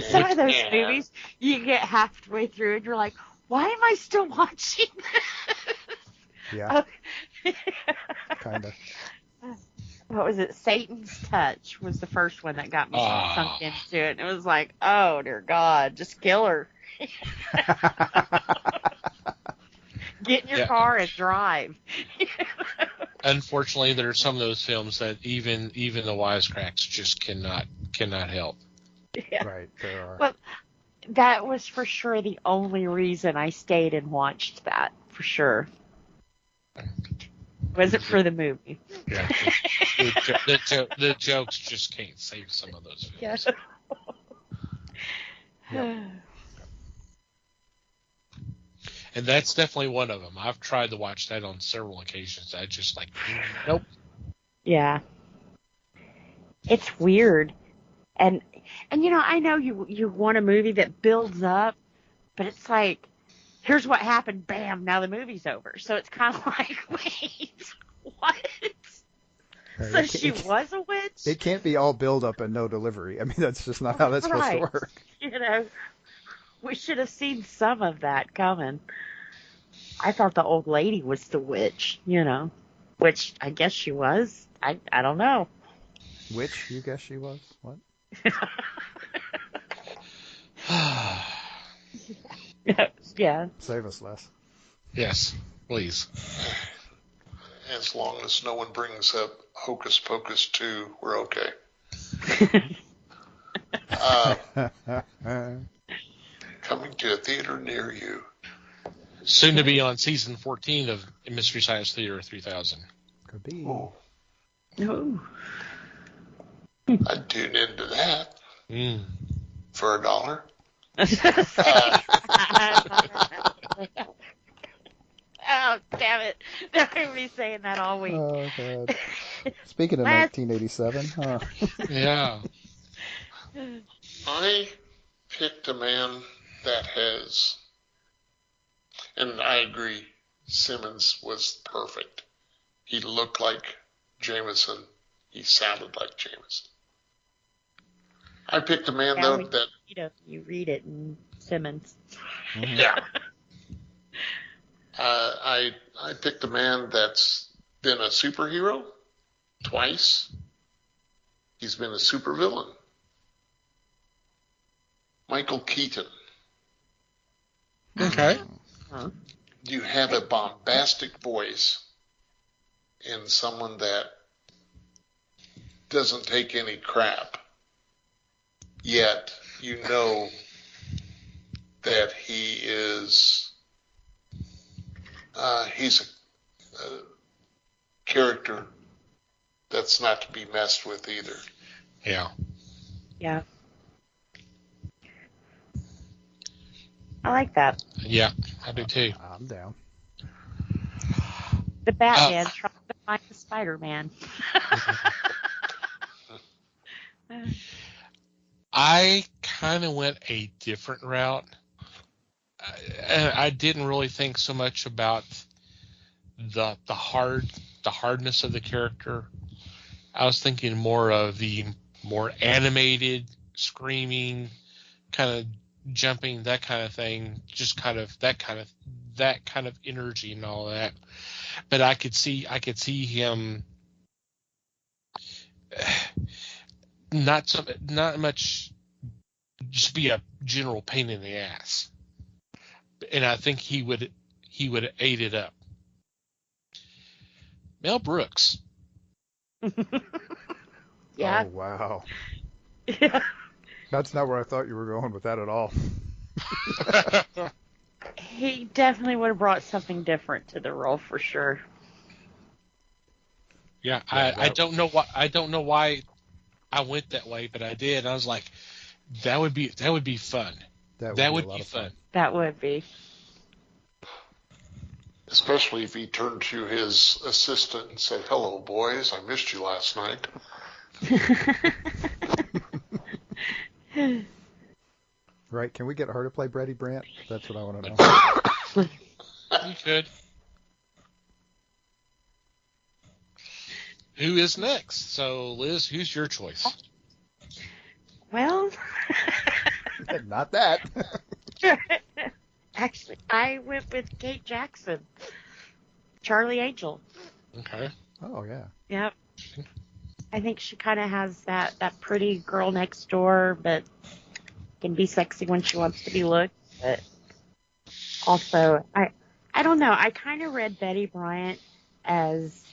Some of those movies, you get halfway through and you're like, why am I still watching this? Yeah. Kind of. What was it? Satan's Touch was the first one that got me sunk into it. And it was like, oh, dear God, just kill her. Get in your car and drive. Unfortunately, there are some of those films that even the wisecracks just cannot help. Yeah. Right, there are. Well, that was for sure the only reason I stayed and watched that, for sure. Was it for the movie? Yeah. The jokes just can't save some of those films. Yeah. And that's definitely one of them. I've tried to watch that on several occasions. I just like, nope. Yeah. It's weird. And you know, I know you want a movie that builds up, but it's like, here's what happened, bam, now the movie's over. So it's kind of like, wait, what? So she was a witch? It can't be all build up and no delivery. I mean, that's just not how that's supposed to work. You know, we should have seen some of that coming. I thought the old lady was the witch, you know, which I guess she was. I don't know. Which you guess she was? What? Yeah. Save us, Les. Yes, please. As long as no one brings up Hocus Pocus 2, we're okay. Coming to a theater near you. Soon to be on season 14 of Mystery Science Theater 3000. Could be. Oh. Oh. I'd tune into that for $1. Oh, damn it. They're going to be saying that all week. Oh, God. Speaking of 1987, huh? Yeah. I picked a man that has, and I agree, Simmons was perfect. He looked like Jameson. He sounded like Jameson. I picked a man, though, that... You read it in Simmons. Mm-hmm. Yeah. I picked a man that's been a superhero twice. He's been a supervillain. Michael Keaton. Okay. You have a bombastic voice in someone that doesn't take any crap, yet you know that he's a character that's not to be messed with either. Yeah. Yeah. I like that. Yeah, I do too. I'm down. The Batman trying to find the Spider-Man. I kind of went a different route. I didn't really think so much about the hardness of the character. I was thinking more of the more animated, screaming, kind of jumping, that kind of thing, just kind of that kind of energy and all that. But I could see him not much just be a general pain in the ass. And I think he would ate it up. Mel Brooks. Yeah. Oh, wow. Yeah. That's not where I thought you were going with that at all. He definitely would have brought something different to the role for sure. Yeah, I don't know why I went that way, but I did. I was like, that would be fun. That would be fun. That would be. Especially if he turned to his assistant and said, "Hello, boys. I missed you last night." Right? Can we get her to play Brady Brant? That's what I want to know. You could. Who is next? So, Liz, who's your choice? Well, Not that. actually, I went with Kate Jackson, Charlie Angel. Okay. Oh, yeah. Yep. I think she kind of has that pretty girl next door, but can be sexy when she wants to be looked. But also, I don't know. I kind of read Betty Bryant as,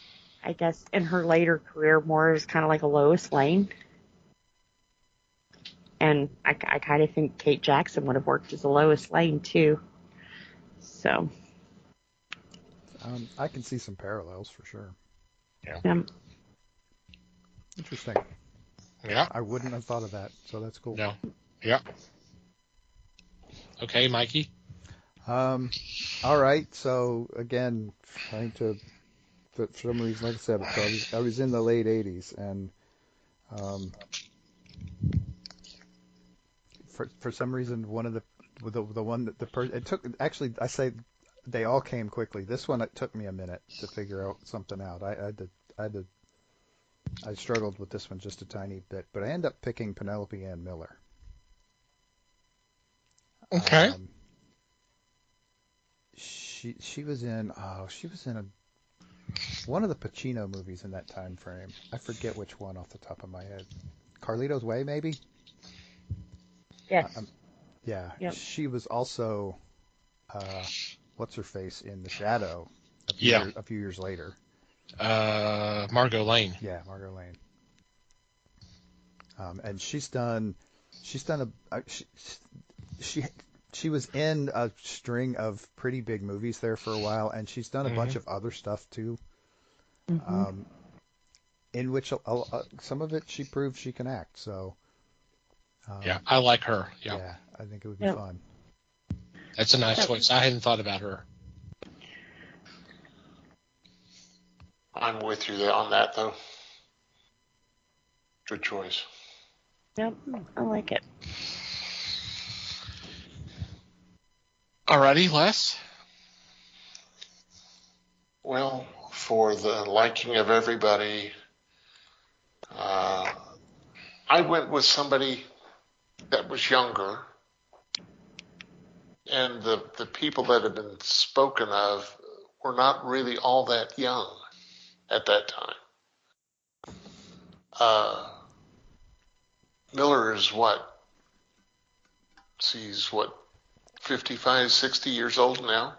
I guess, in her later career, more as kind of like a Lois Lane. And I kind of think Kate Jackson would have worked as a Lois Lane, too. So. I can see some parallels for sure. Yeah. Interesting. Yeah. I wouldn't have thought of that, so that's cool. No. Yeah. Okay, Mikey. All right. So again, trying to, for some reason, like I said, I was in the late '80s, and for some reason, one of the one that the person it took actually I say they all came quickly. This one it took me a minute to figure out something out. I struggled with this one just a tiny bit, but I ended up picking Penelope Ann Miller. Okay. She was in one of the Pacino movies in that time frame. I forget which one off the top of my head. Carlito's Way, maybe? Yes. Yeah. Yep. She was also what's her face in The Shadow a few years later. Margot Lane. Yeah, Margot Lane. And she's done she was in a string of pretty big movies there for a while, and she's done a bunch of other stuff too. Mm-hmm. In which some of it she proved she can act. So Yeah, I like her. Yeah. Yeah, I think it would be fun. That's a nice choice. I hadn't thought about her. I'm with you there on that, though. Good choice. Yep, I like it. Alrighty, Les? Well, for the liking of everybody, I went with somebody that was younger, and the people that have been spoken of were not really all that young at that time. Miller is what? She's what, 55, 60 years old now.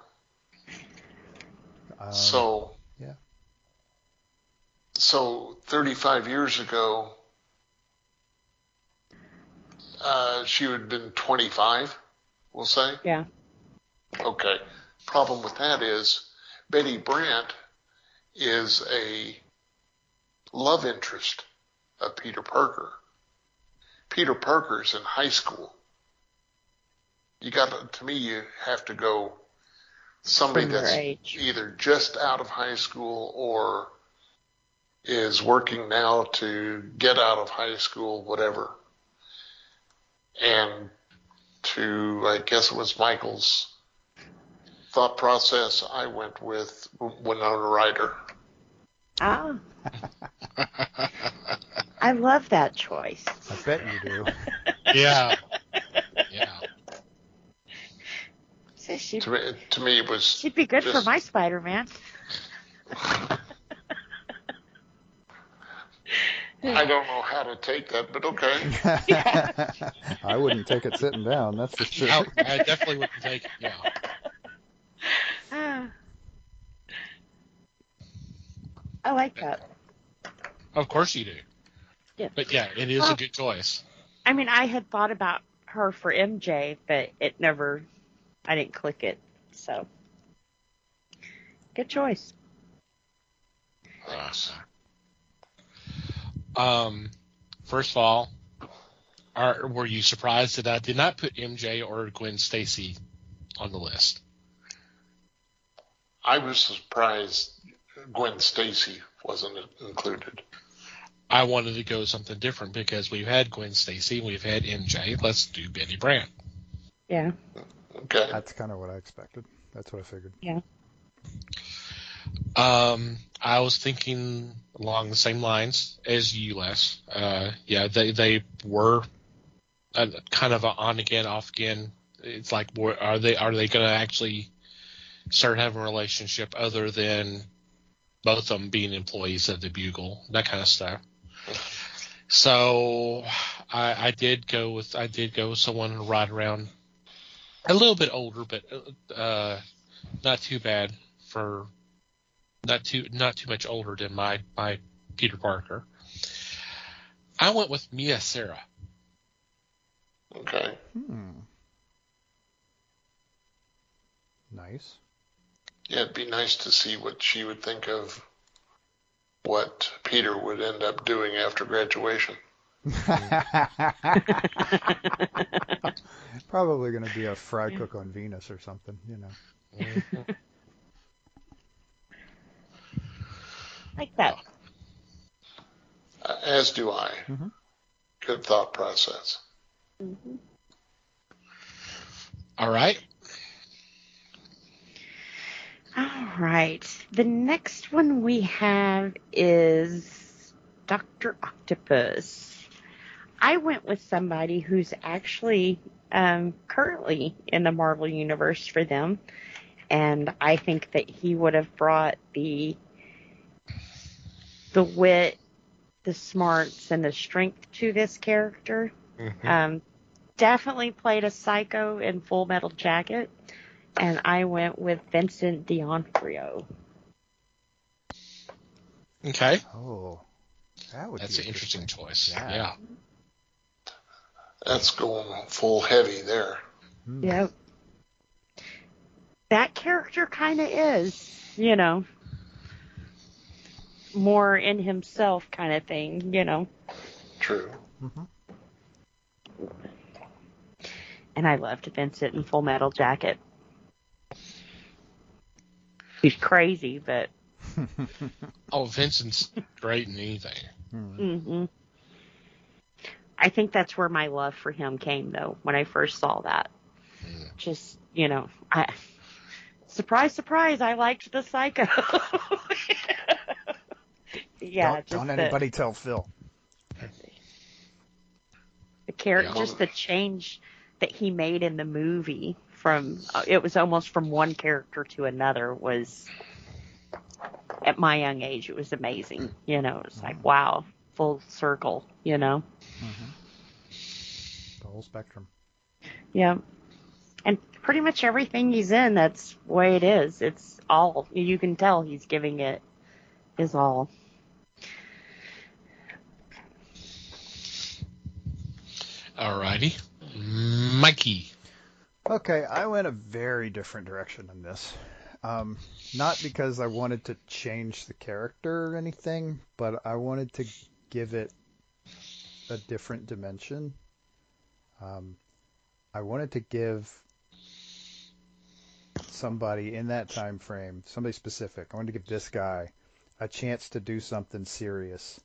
Yeah. So 35 years ago, she would have been 25, we'll say? Yeah. Okay. Problem with that is Betty Brant is a love interest of Peter Parker. Peter Parker's in high school. To me, you have to go somebody that's either just out of high school or is working now to get out of high school, whatever. And I guess it was Michael's thought process, I went with Winona Ryder. Ah. I love that choice. I bet you do. Yeah. Yeah. So to me, it was. She'd be good for my Spider-Man. I don't know how to take that, but okay. I wouldn't take it sitting down, that's for sure. No, I definitely wouldn't take it, yeah. I like that. Of course you do. Yeah. But yeah, it is a good choice. I mean, I had thought about her for MJ, but I didn't click it. So, good choice. Thanks. First of all, were you surprised that I did not put MJ or Gwen Stacy on the list? I was surprised Gwen Stacy wasn't included. I wanted to go something different because we've had Gwen Stacy, we've had MJ. Let's do Betty Brant. Yeah. Okay. That's kind of what I expected. That's what I figured. Yeah. I was thinking along the same lines as you, Les. Yeah, they were kind of an on again, off again. It's like, are they going to actually start having a relationship other than both of them being employees of the Bugle, that kind of stuff. So I did go with someone right around a little bit older, but not too bad for not too much older than my Peter Parker. I went with Mia Sara. Okay. Nice. Yeah, it'd be nice to see what she would think of what Peter would end up doing after graduation. Probably going to be a fry cook on Venus or something, you know. Mm-hmm. Like that. As do I. Mm-hmm. Good thought process. Mm-hmm. All right. All right. The next one we have is Dr. Octopus. I went with somebody who's actually currently in the Marvel Universe for them, and I think that he would have brought the wit, the smarts, and the strength to this character. Mm-hmm. Definitely played a psycho in Full Metal Jacket, and I went with Vincent D'Onofrio. Okay. Oh, That's an interesting choice. Yeah. That's going full heavy there. Yep. That character kind of is, you know, more in himself kind of thing, you know. True. Mm-hmm. And I loved Vincent in Full Metal Jacket. He's crazy, but... Oh, Vincent's great in anything. Mm-hmm. I think that's where my love for him came, though, when I first saw that. Just, you know, surprise, surprise, I liked the psycho. Yeah, don't anybody tell Phil. The character, just the change that he made in the movie from it was almost from one character to another was at my young age it was amazing. You know, it's like wow, full circle. You know, The whole spectrum. yeah. And pretty much everything he's in, that's the way it is. It's all, you can tell he's giving it his all. Alrighty. Mikey. Okay, I went a very different direction in this. Not because I wanted to change the character or anything, but I wanted to give it a different dimension. I wanted to give somebody in that time frame, somebody specific, I wanted to give this guy a chance to do something serious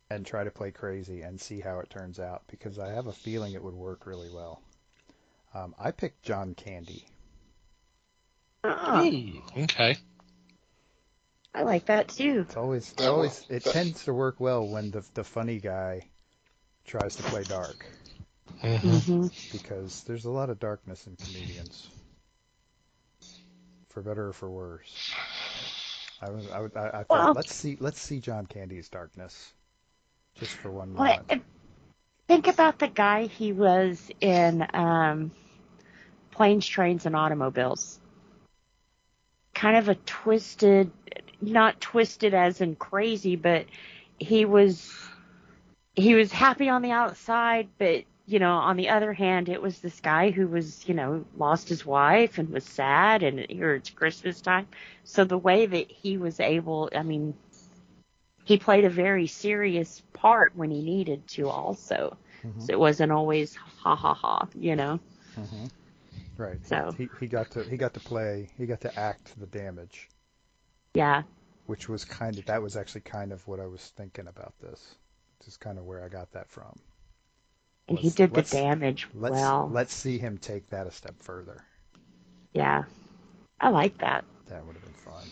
and try to play crazy and see how it turns out, because I have a feeling it would work really well. I picked John Candy. Ooh, okay. I like that too. It tends to work well when the funny guy tries to play dark. Mm-hmm. Because there's a lot of darkness in comedians, for better or for worse. I thought, let's see John Candy's darkness, just for one moment. Think about the guy he was in Planes, Trains, and Automobiles. Kind of a twisted, not twisted as in crazy, but he was happy on the outside, but on the other hand, it was this guy who was, lost his wife and was sad, and here it's Christmas time. So the way that he was able, he played a very serious part when he needed to also. Mm-hmm. So it wasn't always ha ha ha, Mm-hmm. Right. So he got to act the damage. Yeah. Which was that was actually kind of what I was thinking about this. This is kind of where I got that from. And he did the damage well. Let's see him take that a step further. Yeah. I like that. That would have been fun.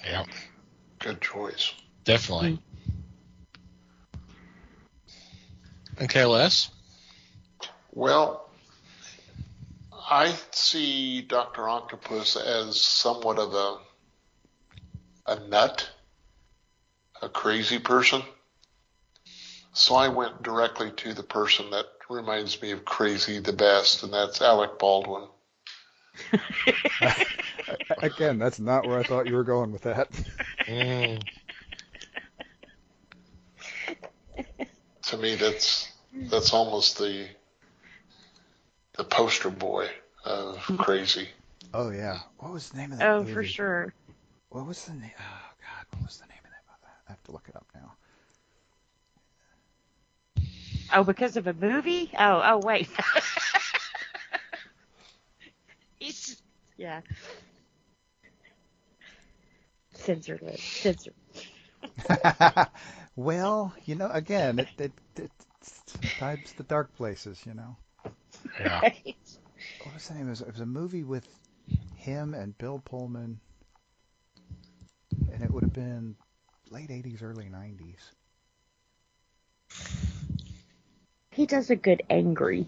Yeah. Good choice. Definitely. Okay, Les? Well, I see Dr. Octopus as somewhat of a nut, a crazy person. So I went directly to the person that reminds me of crazy the best, and that's Alec Baldwin. Again, that's not where I thought you were going with that. To me, that's almost the poster boy of crazy. Oh yeah, what was the name of that movie? Oh, for sure. What was the name? Oh God, what was the name of that? I have to look it up now. Oh, because of a movie? Oh, wait. Yeah. Censored it. Censored. Well, again, it sometimes the dark places, Yeah. Right. What was the name? It was a movie with him and Bill Pullman, and it would have been late 80s, early 90s. He does a good angry.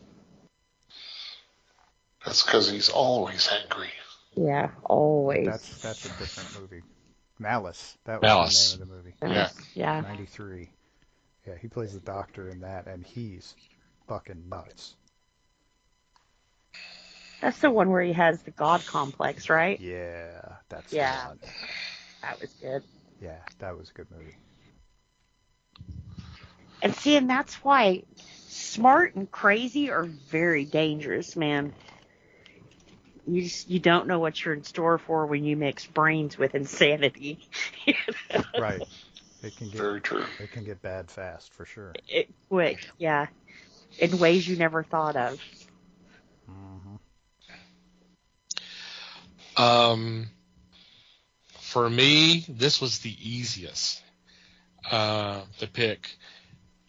That's because he's always angry. Yeah, always. That's a different movie. Malice. That was Malice. the name of the movie. Yeah. 93. Yeah, he plays the doctor in that, and he's fucking nuts. That's the one where he has the God complex, right? Yeah, that's the one. The one. That was good. Yeah, that was a good movie. And that's why smart and crazy are very dangerous, man. You don't know what you're in store for when you mix brains with insanity. Right. It can get very true. It can get bad fast, for sure. Quick, yeah. In ways you never thought of. Mm-hmm. For me, this was the easiest to pick.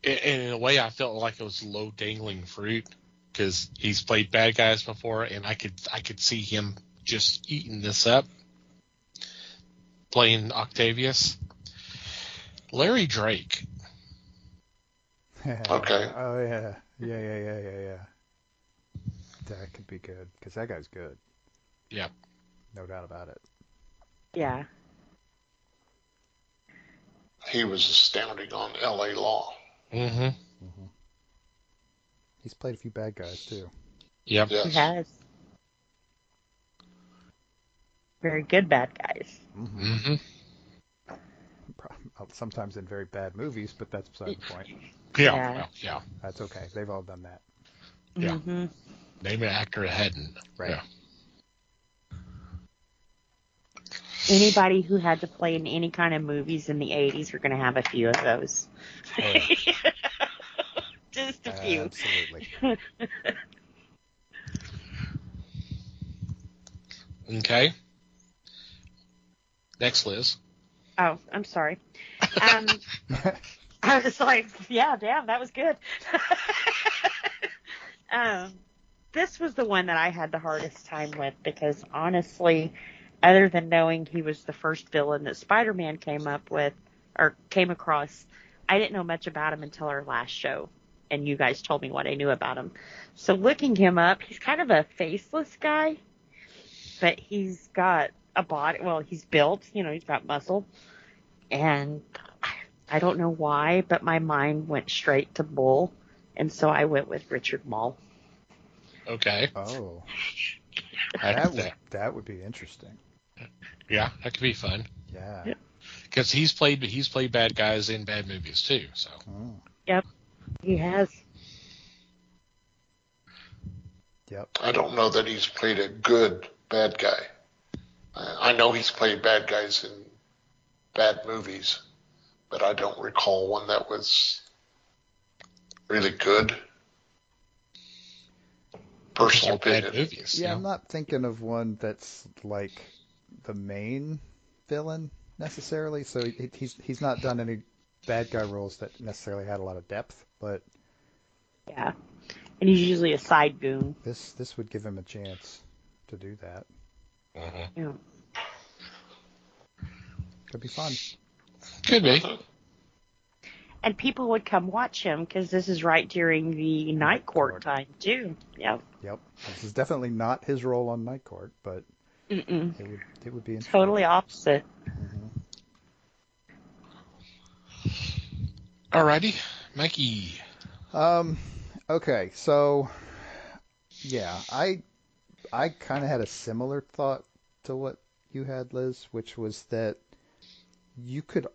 And in a way, I felt like it was low dangling fruit because he's played bad guys before, and I could see him just eating this up, playing Octavius. Larry Drake. Okay. Oh yeah. That could be good because that guy's good. Yeah. No doubt about it. Yeah. He was astounding on L.A. Law. Mm-hmm. He's played a few bad guys too. Yep. Yes. He has. very good bad guys. Mm-hmm. Sometimes in very bad movies, but that's beside the point. Yeah. Yeah. Well, yeah. That's okay. They've all done that. Yeah. Mm-hmm. Name an actor that hadn't. Right. Yeah. Anybody who had to play in any kind of movies in the 80s are going to have a few of those. Oh, yeah. Just a few. Absolutely. Okay. Next, Liz. Oh, I'm sorry. I was like, yeah, damn, that was good. This was the one that I had the hardest time with because honestly, other than knowing he was the first villain that Spider-Man came across, I didn't know much about him until our last show, and you guys told me what I knew about him. So looking him up, he's kind of a faceless guy, but he's got a body. Well, he's built, he's got muscle, and I don't know why, but my mind went straight to Bull, and so I went with Richard Mall. Okay. Oh. That That would be interesting. Yeah, that could be fun. Yeah. Because he's played bad guys in bad movies too. So. Oh. Yep, he has. Yep. I don't know that he's played a good bad guy. I know he's played bad guys in bad movies, but I don't recall one that was really good. Personal bad opinion. movies. Yeah, I'm not thinking of one that's like the main villain necessarily. So he's not done any bad guy roles that necessarily had a lot of depth, but Yeah, and he's usually a side goon. this would give him a chance to do that. Uh-huh. Yeah. Could be fun. Could be. And people would come watch him because this is right during the Night Court time too. Yep. Yep. This is definitely not his role on Night Court, but Mm-mm. it would be interesting. Totally opposite. Alrighty, Mikey. Okay, so yeah, I kind of had a similar thought to what you had, Liz, which was that you could.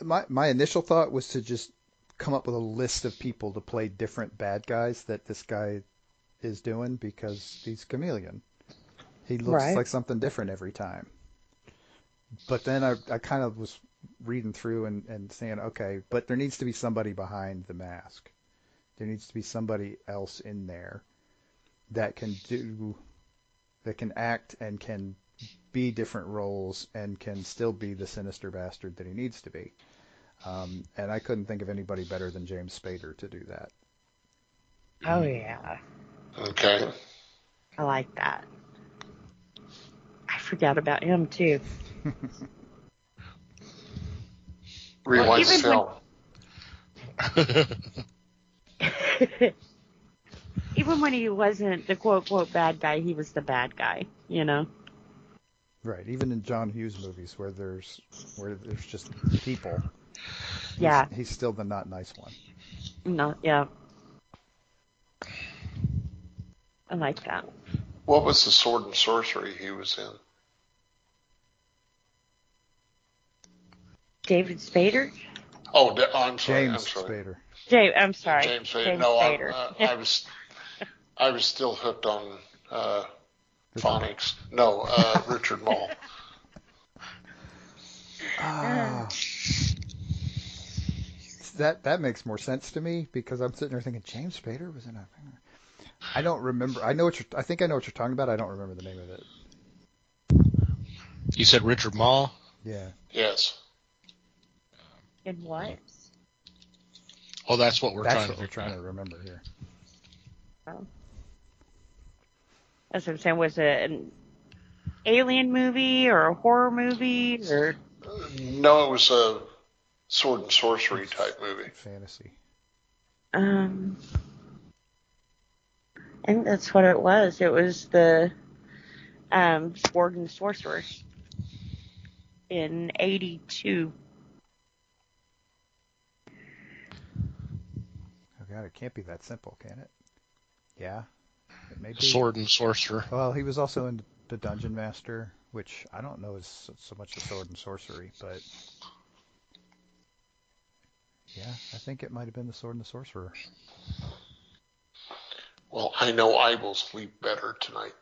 My initial thought was to just come up with a list of people to play different bad guys that this guy is doing because he's chameleon. He looks Right. like something different every time. But then I kind of was reading through and saying, okay, but there needs to be somebody behind the mask. There needs to be somebody else in there that can act and can be different roles and can still be the sinister bastard that he needs to be. And I couldn't think of anybody better than James Spader to do that. Oh yeah, Okay. I like that. I forgot about him too. Rewind even film. Even when he wasn't the quote bad guy, he was the bad guy. Right. Even in John Hughes movies where there's just people. Yeah. He's still the not nice one. No. Yeah. I like that. What was the sword and sorcery he was in? David Spader. Oh, I'm sorry. James I'm sorry. Spader. I'm sorry. James Spader. James No, Spader. I was still hooked on phonics. No, Richard Mall. That makes more sense to me because I'm sitting there thinking James Spader was in a. I don't remember. I think I know what you're talking about. I don't remember the name of it. You said Richard Mall? Yeah. Yes. In what? Oh, that's what we're That's trying what to we're figure trying out. to remember here. Oh. That's what I'm saying. Was it an alien movie or a horror movie or? No, it was a sword and sorcery type movie. Fantasy. I think that's what it was. It was the Sword and Sorcerer in 82. Oh God, it can't be that simple, can it? Yeah, it may be. Sword and Sorcerer. Well, he was also in The Dungeon Master. which I don't know is so much a sword and sorcery, but yeah, I think it might have been the Sword and the Sorcerer. Well, I know I will sleep better tonight.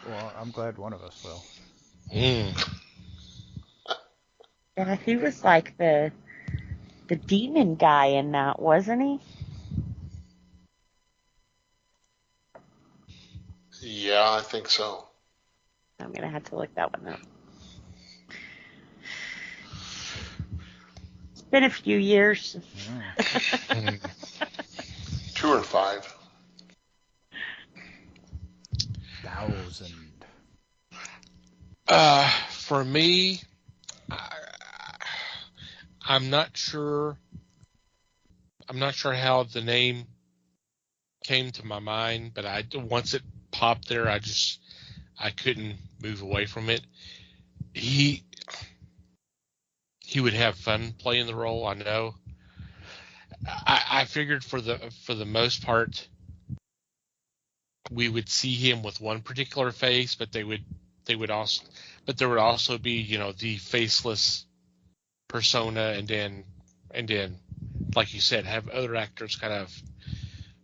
Well, I'm glad one of us will. Yeah, he was like the demon guy in that, wasn't he? Yeah, I think so. I'm gonna have to look that one up. It's been a few years. 2 or 5. 1,000. For me, I'm not sure. I'm not sure how the name came to my mind, but once it popped there, I couldn't move away from it. He would have fun playing the role. I know. I figured for the most part, we would see him with one particular face, but there would also be, the faceless persona, and then like you said, have other actors kind of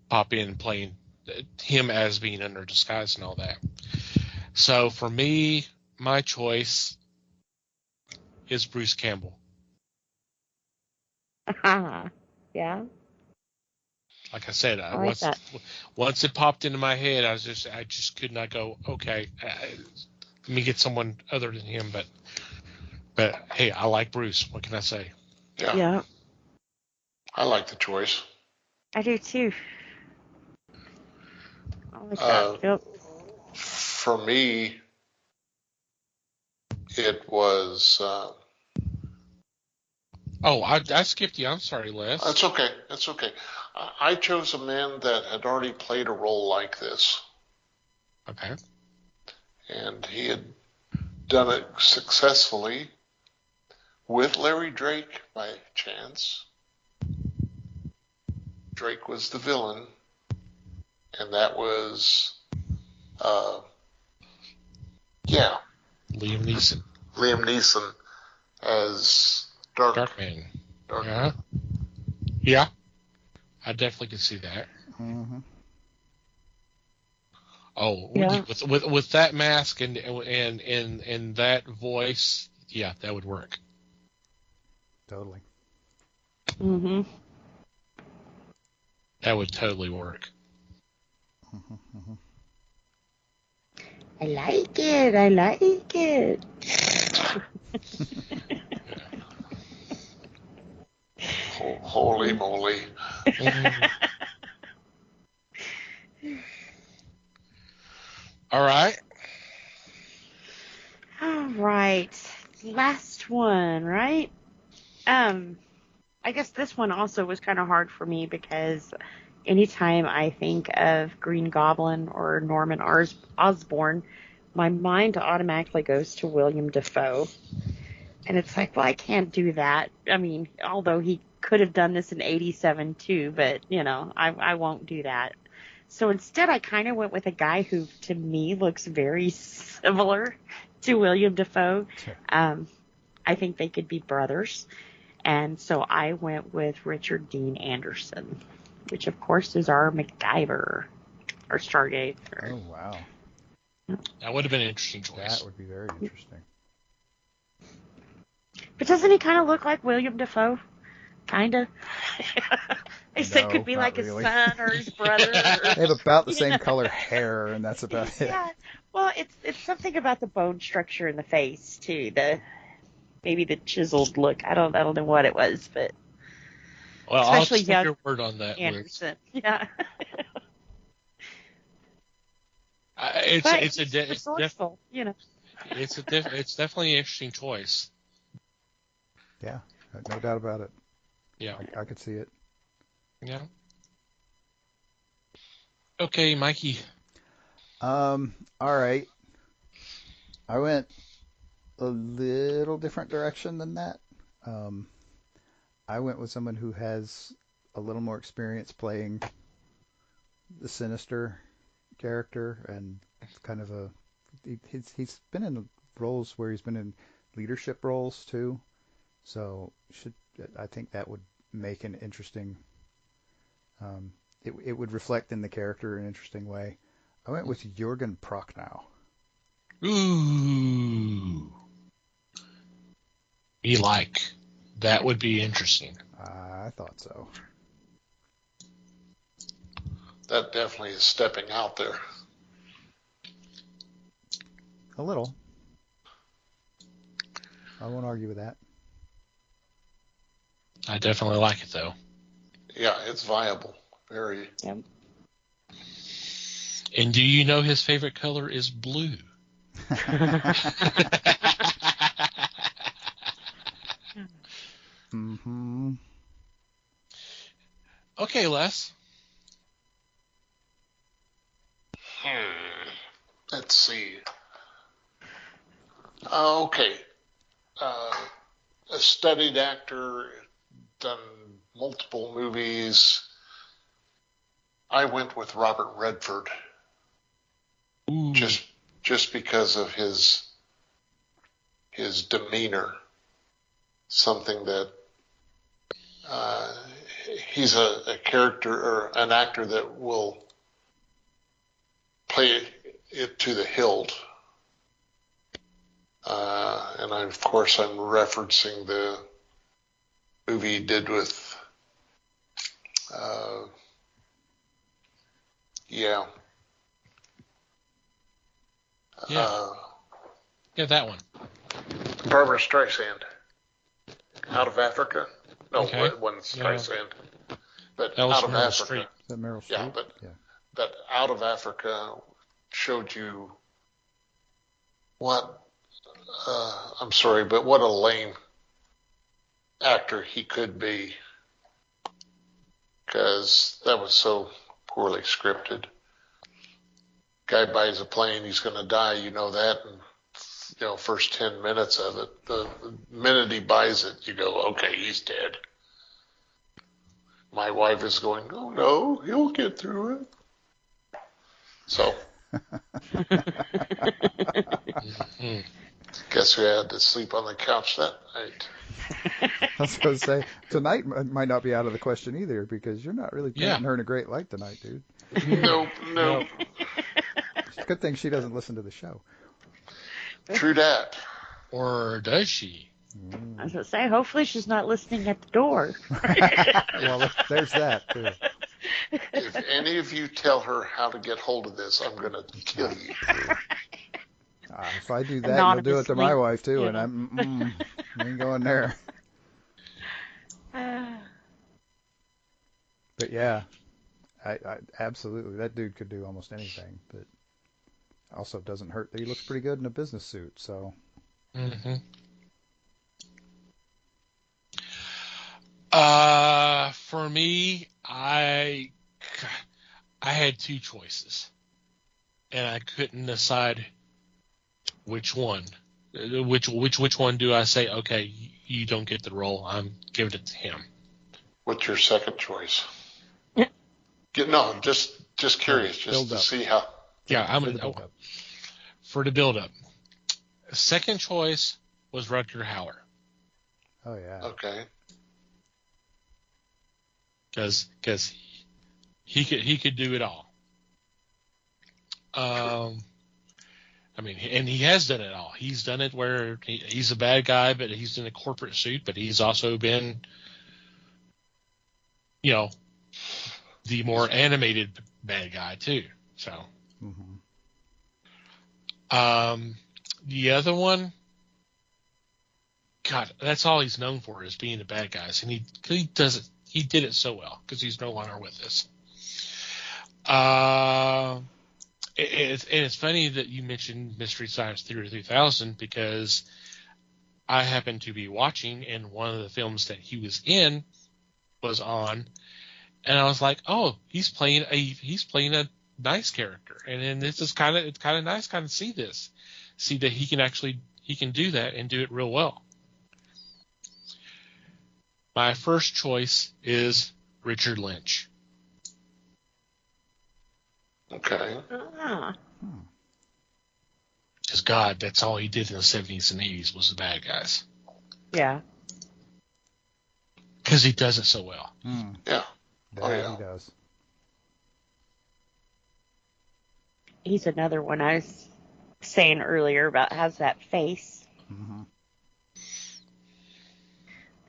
pop in playing him as being under disguise and all that. So for me, my choice is Bruce Campbell. Yeah. Like I said, I like that. Once it popped into my head, I just could not go, okay, let me get someone other than him. But hey, I like Bruce. What can I say? Yeah. I like the choice. I do too. I like that. Yep. For me, it was. I skipped you. I'm sorry, Les. That's okay. That's okay. I chose a man that had already played a role like this. Okay. And he had done it successfully with Larry Drake by chance. Drake was the villain, and that was, Liam Neeson. Liam Neeson as Darkman. Yeah. I definitely could see that. Mm-hmm. Oh, yeah. With that mask and that voice, yeah, that would work. Totally. Mm-hmm. That would totally work. Mm-hmm. I like it. I like it. Holy moly. All right. All right. Last one, right? I guess this one also was kind of hard for me because anytime I think of Green Goblin or Norman Osborn, my mind automatically goes to William Dafoe. And it's like, well, I can't do that. I mean, although he could have done this in 87 too, but, I won't do that. So instead, I kind of went with a guy who, to me, looks very similar to William Dafoe. I think they could be brothers. And so I went with Richard Dean Anderson, which, of course, is our MacGyver, or Stargate. Oh, wow. That would have been an interesting choice. That would be very interesting. But doesn't he kind of look like William Dafoe? Kind of. They said it could be like really. His son or his brother. Or, they have about the same color hair, and that's about it. Yeah. Well, it's something about the bone structure in the face too. Maybe the chiseled look. I don't know what it was, but especially I'll take your word on that, Anderson. Liz. Yeah. It's definitely an interesting choice. Yeah, no doubt about it. Yeah, I could see it. Yeah. Okay, Mikey. All right. I went a little different direction than that. I went with someone who has a little more experience playing the sinister character, and kind of he's been in roles where he's been in leadership roles too. So I think that would make an interesting. It would reflect in the character in an interesting way. I went with Jürgen Prochnow. Ooh. That would be interesting. I thought so. That definitely is stepping out there. A little. I won't argue with that. I definitely like it, though. Yeah, it's viable. Very. Yep. And do you know his favorite color is blue? Mm-hmm. Okay, Les. Let's see. Okay. A studied actor, done multiple movies. I went with Robert Redford. Ooh. Just because of his demeanor. Something that he's a character or an actor that will play it to the hilt. And of course, I'm referencing the movie he did with, Yeah, that one. Barbara Streisand. Out of Africa? No, Okay. It wasn't Streisand. But That was Out of Meryl Africa. Streep. Is that Meryl Streep? Yeah, but Out of Africa showed you what, I'm sorry, but what a lame actor he could be. Because that was so poorly scripted. Guy buys a plane, he's going to die, you know that, and first 10 minutes of it. The minute he buys it, you go, okay, he's dead. My wife is going, oh no, he'll get through it. So, guess who had to sleep on the couch that night? I was going to say, tonight might not be out of the question either, because you're not really painting her in a great light tonight, dude. No. Good thing she doesn't listen to the show. True that. Or does she? I was going to say, hopefully she's not listening at the door. Well, there's that, too. If any of you tell her how to get hold of this, I'm going to kill you. If I do that, you'll do it to my wife, too, and I ain't going there. But yeah, I absolutely, that dude could do almost anything, but also doesn't hurt that he looks pretty good in a business suit, so. Mm-hmm. For me, I had two choices, and I couldn't decide which one. Which one do I say? Okay, you don't get the role. I'm giving it to him. What's your second choice? Just curious, just to see how. Yeah, I'm for the build up. Second choice was Rutger Hauer. Oh yeah. Okay. Because he could do it all. I mean, and he has done it all. He's done it where he's a bad guy, but he's in a corporate suit, but he's also been, the more animated bad guy too. So, the other one, God, that's all he's known for is being the bad guys, and he does it. He did it so well because he's no longer with us. It's funny that you mentioned Mystery Science Theater 3000 because I happened to be watching, and one of the films that he was in was on, and I was like, oh, he's playing a nice character, and then it's kind of nice to see that he can do that and do it real well. My first choice is Richard Lynch. Okay. Ah. Because God, that's all he did in the 70s and 80s was the bad guys. Yeah. Because he does it so well. Yeah. He does. He's another one I was saying earlier about has that face. Mm-hmm.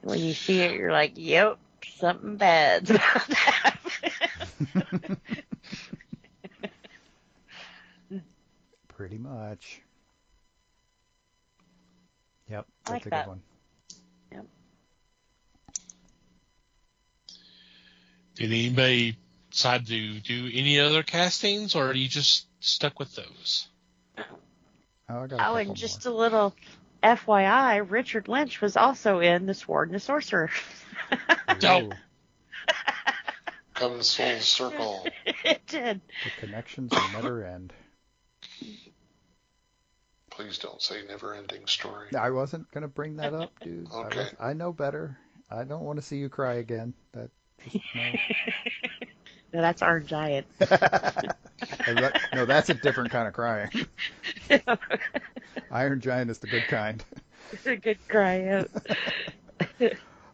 When you see it, you're like, yep, something bad's about to happen. Pretty much. Yep, I that's like a that. good one. Yep. Did anybody decide to do any other castings, or are you just stuck with those? Oh, I got a couple and just more. a little FYI, Richard Lynch was also in The Sword and the Sorcerer. Don't. Comes full circle. It did. The connections will never end. Please don't say never-ending story. I wasn't going to bring that up, dude. Okay. I know better. I don't want to see you cry again. No. No, that's Iron Giant. No, that's a different kind of crying. Iron Giant is the good kind. It's a good cry out.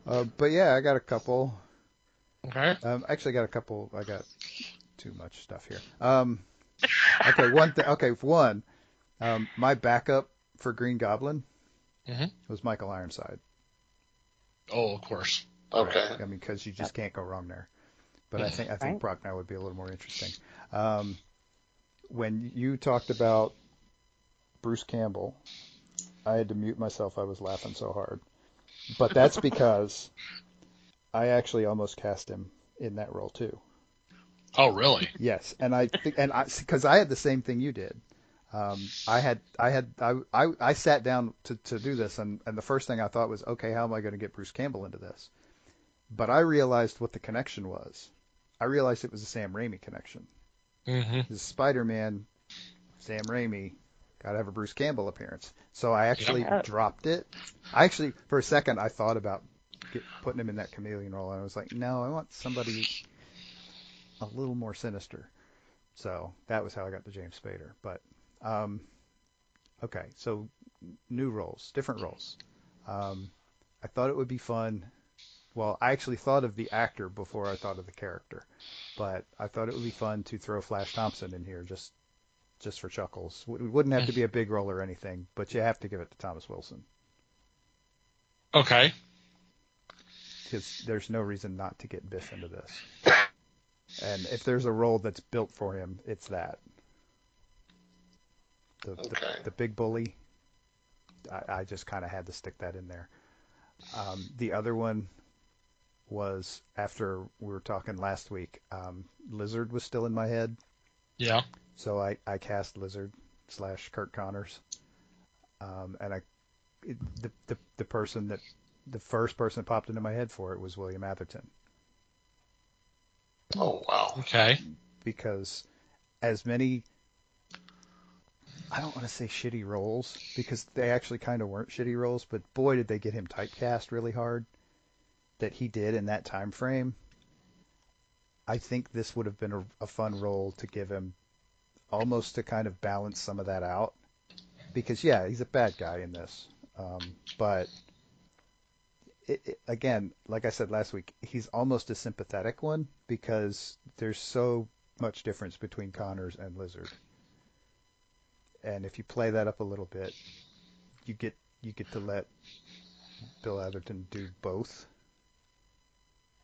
But yeah, I got a couple. Okay. Actually, I got a couple. I got too much stuff here. Okay, one. My backup for Green Goblin was Michael Ironside. Oh, of course. Okay. I mean, because you just can't go wrong there. But I think Right. Brocknow would be a little more interesting. When you talked about Bruce Campbell, I had to mute myself. I was laughing so hard. But that's because I actually almost cast him in that role too. Oh, really? Yes, and because I had the same thing you did. I sat down to do this, and the first thing I thought was, okay, how am I going to get Bruce Campbell into this? But I realized what the connection was. I realized it was a Sam Raimi connection. Mm-hmm. The Spider-Man, Sam Raimi, got to have a Bruce Campbell appearance. So I actually dropped it. For a second, I thought about putting him in that chameleon role, and I was like, no, I want somebody a little more sinister. So that was how I got to James Spader. But okay, so new roles, different roles. I thought it would be fun. Well, I actually thought of the actor before I thought of the character, but I thought it would be fun to throw Flash Thompson in here just for chuckles. It wouldn't have to be a big role or anything, but you have to give it to Thomas Wilson. Okay. Because there's no reason not to get Biff into this. And if there's a role that's built for him, it's that. The big bully. I just kind of had to stick that in there. The other one was after we were talking last week. Lizard was still in my head. Yeah. So I cast Lizard / Kurt Connors. And the first person that popped into my head for it was William Atherton. Oh, wow. Okay. Because as many, I don't want to say shitty roles, because they actually kind of weren't shitty roles, but boy, did they get him typecast really hard that he did in that time frame. I think this would have been a fun role to give him, almost to kind of balance some of that out. Because, yeah, he's a bad guy in this. But, again, like I said last week, he's almost a sympathetic one because there's so much difference between Connors and Lizard. And if you play that up a little bit, you get to let Bill Atherton do both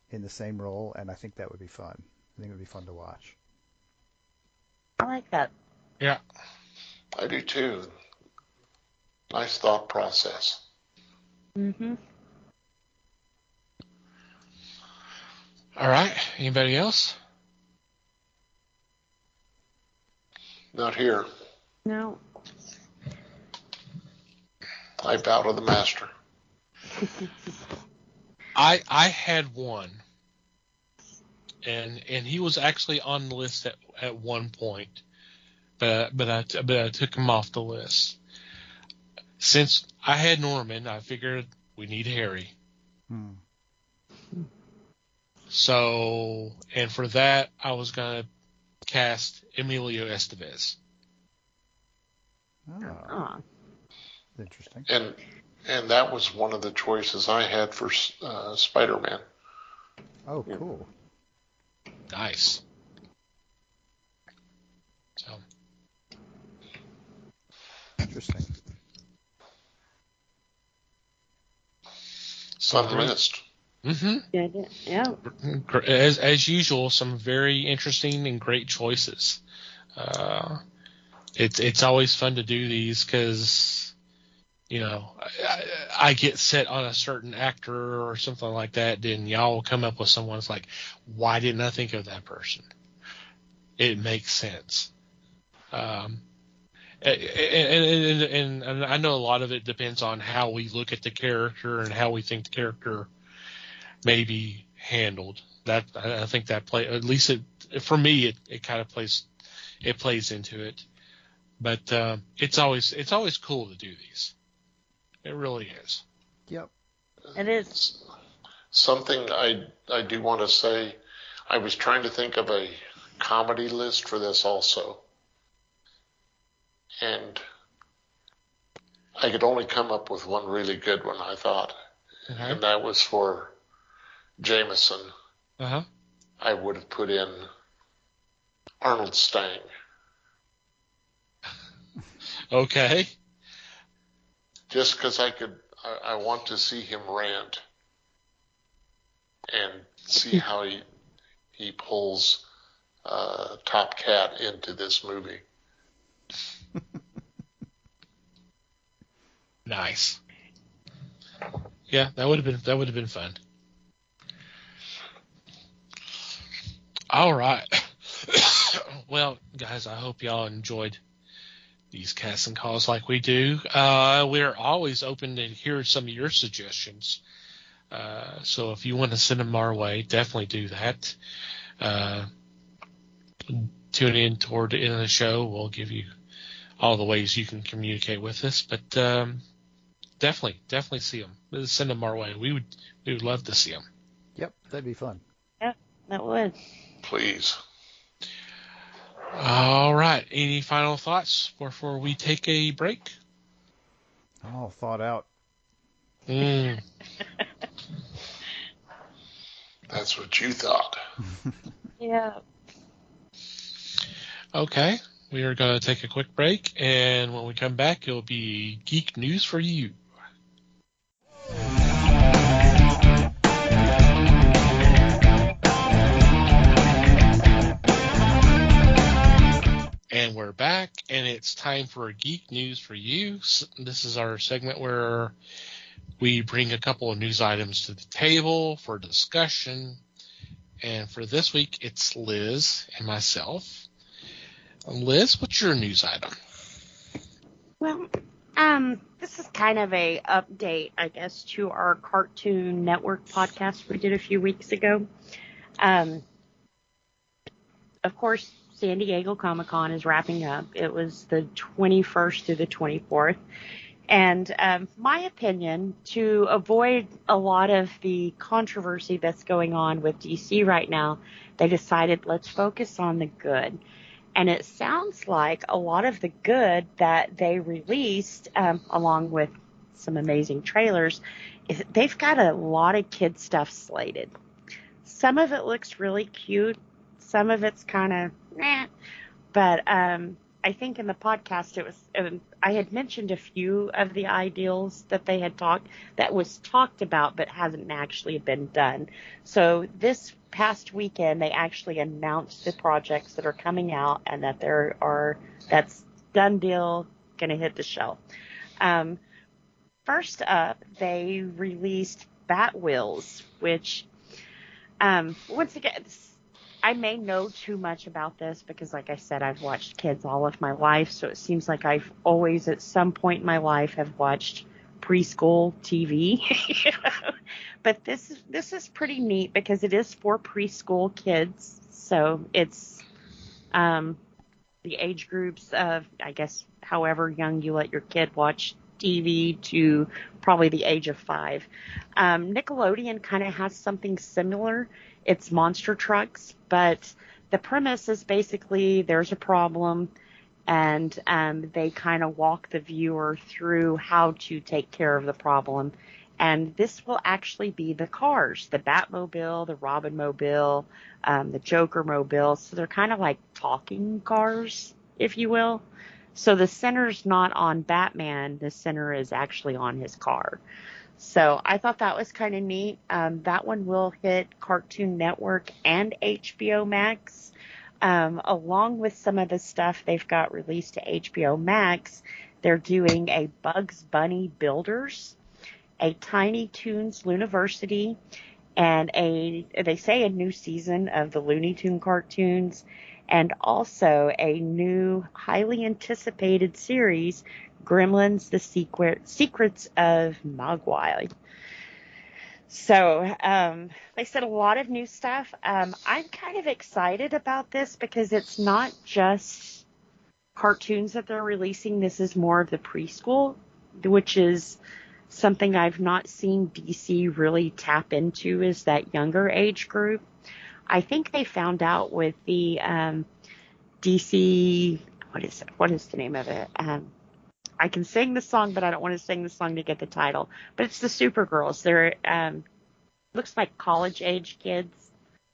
in the same role, and I think that would be fun. I think it would be fun to watch. I like that. Yeah. I do too. Nice thought process. Mm-hmm. All right. Anybody else? Not here. No. I bow to the master. I had one, and he was actually on the list at one point, but I took him off the list. Since I had Norman, I figured we need Harry. So, and for that, I was gonna cast Emilio Estevez. Oh. Interesting. And that was one of the choices I had for Spider-Man. Oh, cool. Nice. So interesting. Fun list. Mm-hmm. Yeah. As usual, some very interesting and great choices. It's always fun to do these because, you know, I get set on a certain actor or something like that, then y'all will come up with someone that's like, why didn't I think of that person? It makes sense. And I know a lot of it depends on how we look at the character and how we think the character may be handled. That I think that at least for me it kind of plays into it. But it's always cool to do these. It really is. Yep. It is. Something I do want to say, I was trying to think of a comedy list for this also. And I could only come up with one really good one, I thought. Uh-huh. And that was for Jameson. Uh-huh. I would have put in Arnold Stang. Okay. Just because I want to see him rant and see how he pulls Top Cat into this movie. Nice. Yeah, that would have been fun. All right. Well, guys, I hope y'all enjoyed these casts and calls like we do. We're always open to hear some of your suggestions. So if you want to send them our way, definitely do that. Tune in toward the end of the show. We'll give you all the ways you can communicate with us. But definitely see them. Send them our way. We would love to see them. Yep, that'd be fun. Yep, that would. Please. All right. Any final thoughts before we take a break? All thought out. Mm. That's what you thought. Yeah. Okay. We are going to take a quick break, and when we come back, it'll be geek news for you. And we're back, and it's time for Geek News for You. This is our segment where we bring a couple of news items to the table for discussion. And for this week, it's Liz and myself. Liz, what's your news item? Well, this is kind of a update, I guess, to our Cartoon Network podcast we did a few weeks ago. Of course, San Diego Comic-Con is wrapping up. It was the 21st through the 24th. And my opinion, to avoid a lot of the controversy that's going on with DC right now, they decided let's focus on the good. And it sounds like a lot of the good that they released, along with some amazing trailers, they've got a lot of kid stuff slated. Some of it looks really cute. Some of it's kind of meh. But I think in the podcast I had mentioned a few of the ideals that they had talked about but hasn't actually been done. So this past weekend they actually announced the projects that are coming out and that that's done deal, gonna hit the shelf. First up, they released Bat Wheels, which once again, I may know too much about this because, like I said, I've watched kids all of my life, so it seems like I've always, at some point in my life, have watched preschool TV. But this is pretty neat because it is for preschool kids, so it's the age groups of, I guess, however young you let your kid watch TV to probably the age of 5. Nickelodeon kind of has something similar. It's monster trucks, but the premise is basically there's a problem, and they kind of walk the viewer through how to take care of the problem. And this will actually be the cars, the Batmobile, the Robinmobile, the Jokermobile. So they're kind of like talking cars, if you will. So the center's not on Batman. The center is actually on his car. So I thought that was kind of neat. That one will hit Cartoon Network and HBO Max. Along with some of the stuff they've got released to HBO Max, they're doing a Bugs Bunny Builders, a Tiny Toons Looniversity, and they say a new season of the Looney Tune cartoons, and also a new highly anticipated series, Gremlins: The Secrets of Mogwai. So they said a lot of new stuff. I'm kind of excited about this because it's not just cartoons that they're releasing. This is more of the preschool, which is something I've not seen DC really tap into, is that younger age group. I think they found out with the DC, what is the name of it? I can sing the song, but I don't want to sing the song to get the title. But it's the Supergirls. They're looks like college age kids,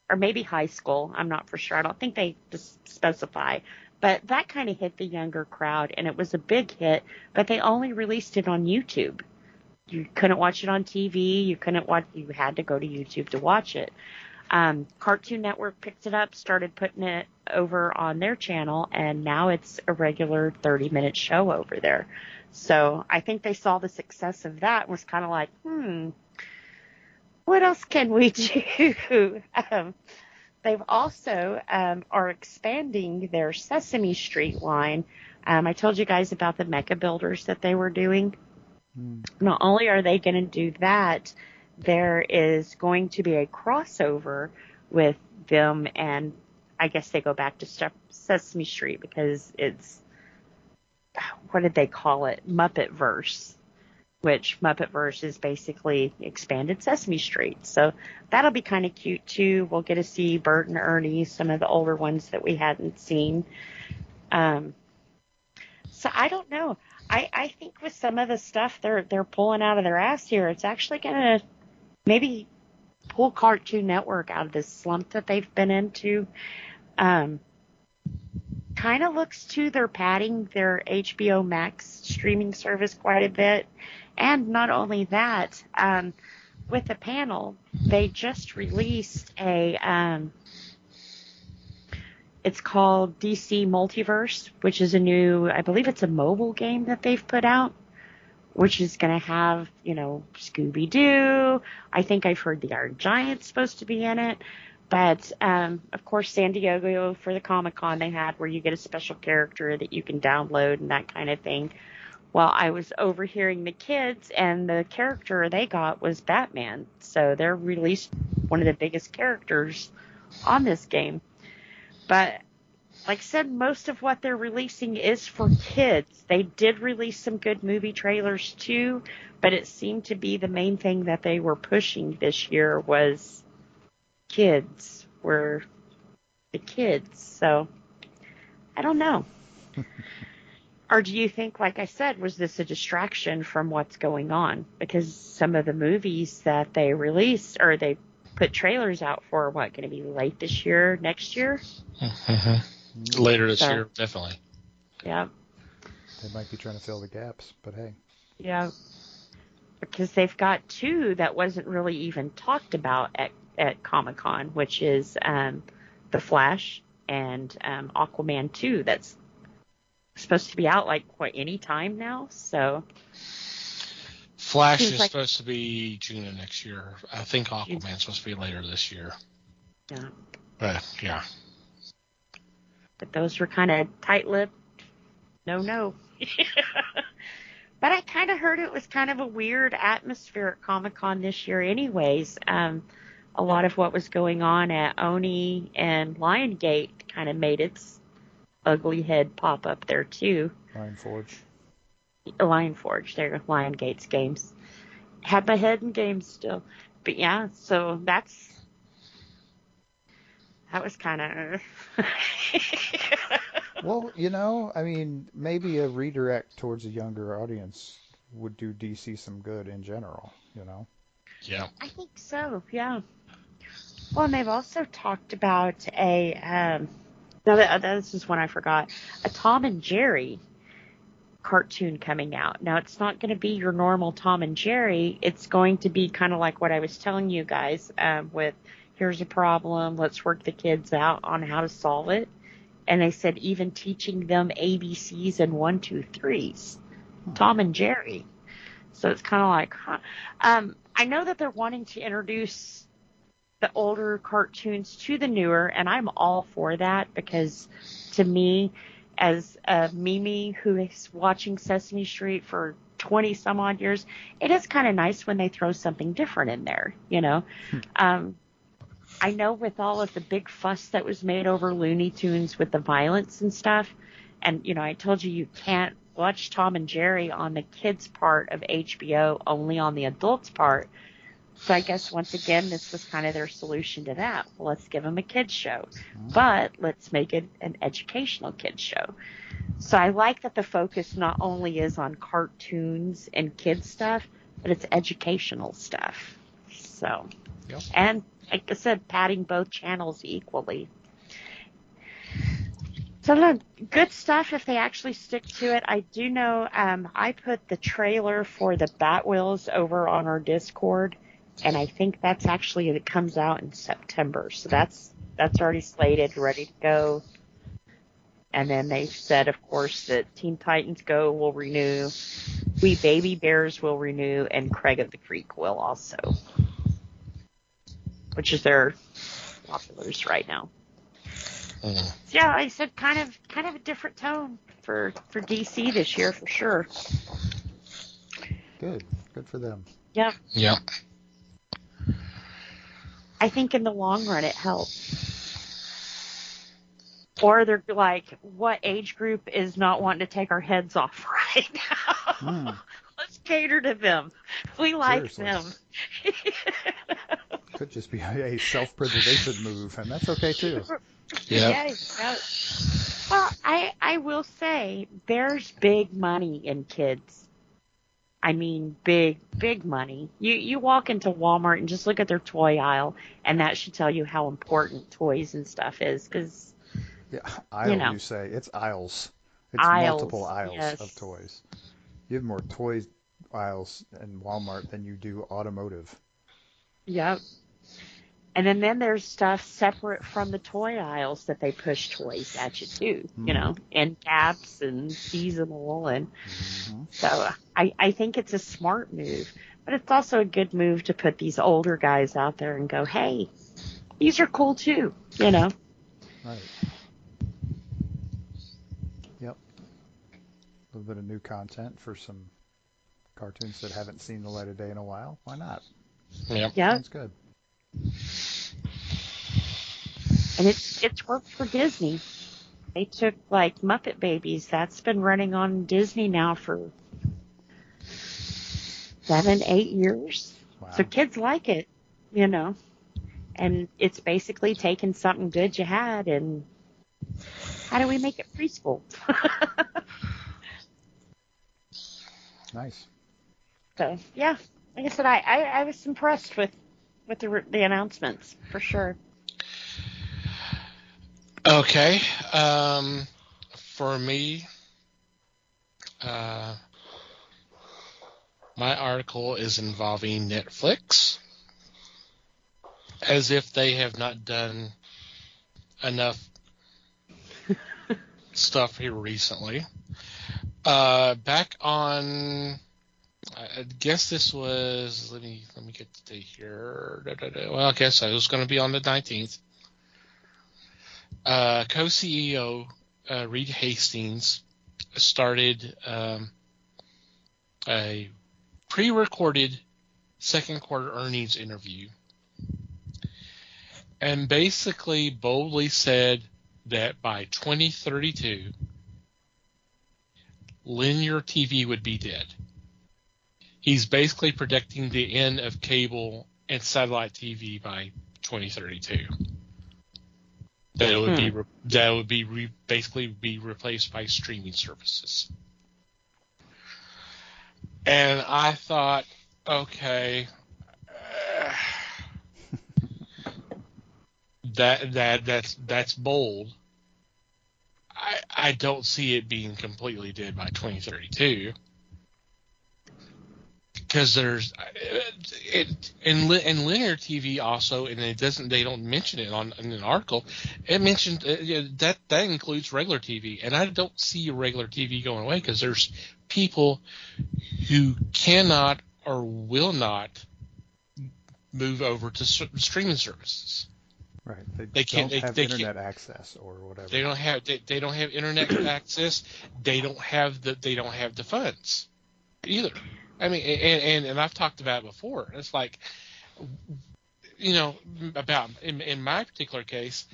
or maybe high school. I'm not for sure. I don't think they just specify. But that kind of hit the younger crowd, and it was a big hit. But they only released it on YouTube. You couldn't watch it on TV. You had to go to YouTube to watch it. Cartoon Network picked it up, started putting it over on their channel, and now it's a regular 30-minute show over there. So I think they saw the success of that and was kind of like, what else can we do? They've also are expanding their Sesame Street line. I told you guys about the Mecha Builders that they were doing. Not only are they going to do that, there is going to be a crossover with them, and I guess they go back to Sesame Street because it's, what did they call it? Muppetverse, which Muppetverse is basically expanded Sesame Street. So that'll be kind of cute too. We'll get to see Bert and Ernie, some of the older ones that we hadn't seen. So I don't know. I think with some of the stuff they're pulling out of their ass here, it's actually going to maybe pull Cartoon Network out of this slump that they've been into. Kind of looks to they're padding their HBO Max streaming service quite a bit. And not only that, with the panel, they just released it's called DC Multiverse, which is a new, I believe it's a mobile game that they've put out, which is going to have, Scooby-Doo. I think I've heard the Iron Giant's supposed to be in it. But, of course, San Diego for the Comic-Con they had, where you get a special character that you can download and that kind of thing. Well, I was overhearing the kids, and the character they got was Batman. So they're released one of the biggest characters on this game. But like I said, most of what they're releasing is for kids. They did release some good movie trailers too, but it seemed to be the main thing that they were pushing this year was kids, were the kids. So I don't know. Or do you think, like I said, was this a distraction from what's going on? Because some of the movies that they released, or they put trailers out for, going to be late this year, next year? Mm-hmm. Later this year, definitely. Yeah. They might be trying to fill the gaps, but hey. Yeah. Because they've got two that wasn't really even talked about at Comic-Con, which is The Flash and Aquaman 2. That's supposed to be out any time now. So Flash is supposed to be June of next year. I think Aquaman's supposed to be later this year. Yeah. Yeah. But those were kind of tight-lipped. No. But I kind of heard it was kind of a weird atmosphere at Comic-Con this year anyways. A lot of what was going on at Oni and Lion Gate kind of made its ugly head pop up there too. Lion Forge, there, Lion Gate's games. Had my head in games still. But yeah, so that's That was kind of. Well, I mean, maybe a redirect towards a younger audience would do DC some good in general, Yeah. I think so, yeah. Well, and they've also talked about this is one I forgot, a Tom and Jerry cartoon coming out. Now, it's not going to be your normal Tom and Jerry. It's going to be kind of like what I was telling you guys with here's a problem, let's work the kids out on how to solve it. And they said even teaching them ABCs and 1, 2, 3s. Tom and Jerry. So it's kind of like, huh. I know that they're wanting to introduce the older cartoons to the newer, and I'm all for that because to me, as Mimi who is watching Sesame Street for 20 some odd years, it is kind of nice when they throw something different in there, I know with all of the big fuss that was made over Looney Tunes with the violence and stuff, and, I told you can't watch Tom and Jerry on the kids' part of HBO, only on the adults' part. So I guess, once again, this was kind of their solution to that. Well, let's give them a kids' show, but let's make it an educational kids' show. So I like that the focus not only is on cartoons and kids' stuff, but it's educational stuff. So, yep. And like I said, patting both channels equally. So look, good stuff if they actually stick to it. I do know I put the trailer for the Batwheels over on our Discord, and I think it comes out in September. So that's already slated, ready to go. And then they said, of course, that Teen Titans Go will renew, We Baby Bears will renew, and Craig of the Creek will also, which is their populars right now. So yeah, I said kind of a different tone for DC this year for sure. Good for them. Yep. Yeah. I think in the long run it helps. Or they're like, what age group is not wanting to take our heads off right now? Let's cater to them. We like them. Could just be a self-preservation move, and that's okay too. Yeah. Well, I will say there's big money in kids. I mean, big money. You walk into Walmart and just look at their toy aisle, and that should tell you how important toys and stuff is. Because you say it's aisles. It's multiple aisles of toys. You have more toys aisles in Walmart than you do automotive. Yep. And then there's stuff separate from the toy aisles that they push toys at you too, and caps and seasonal. And so I think it's a smart move, but it's also a good move to put these older guys out there and go, hey, these are cool too, Right. Yep. A little bit of new content for some cartoons that haven't seen the light of day in a while. Why not? Yep. Sounds good. And it's worked for Disney. They took like Muppet Babies. That's been running on Disney now for 7-8 years. Wow. So kids like it, And it's basically taking something good you had and how do we make it preschool? Nice. So yeah, like I said, I was impressed with the announcements for sure. Okay. For me, my article is involving Netflix, as if they have not done enough stuff here recently. Back on, I guess this was, let me get the date here. Well, I guess it was going to be on the 19th. Co-CEO Reed Hastings started a pre-recorded second quarter earnings interview and basically boldly said that by 2032, linear TV would be dead. He's basically predicting the end of cable and satellite TV by 2032. that would be basically be replaced by streaming services. And I thought, okay, that's bold. I don't see it being completely dead by 2032. Because there's in linear TV also, and they don't mention it in an article. It mentioned that includes regular TV, and I don't see regular TV going away because there's people who cannot or will not move over to streaming services. Right, they don't have internet access or whatever. They don't have internet access. They don't have the funds either. I mean, and I've talked about it before. It's like, about in my particular case,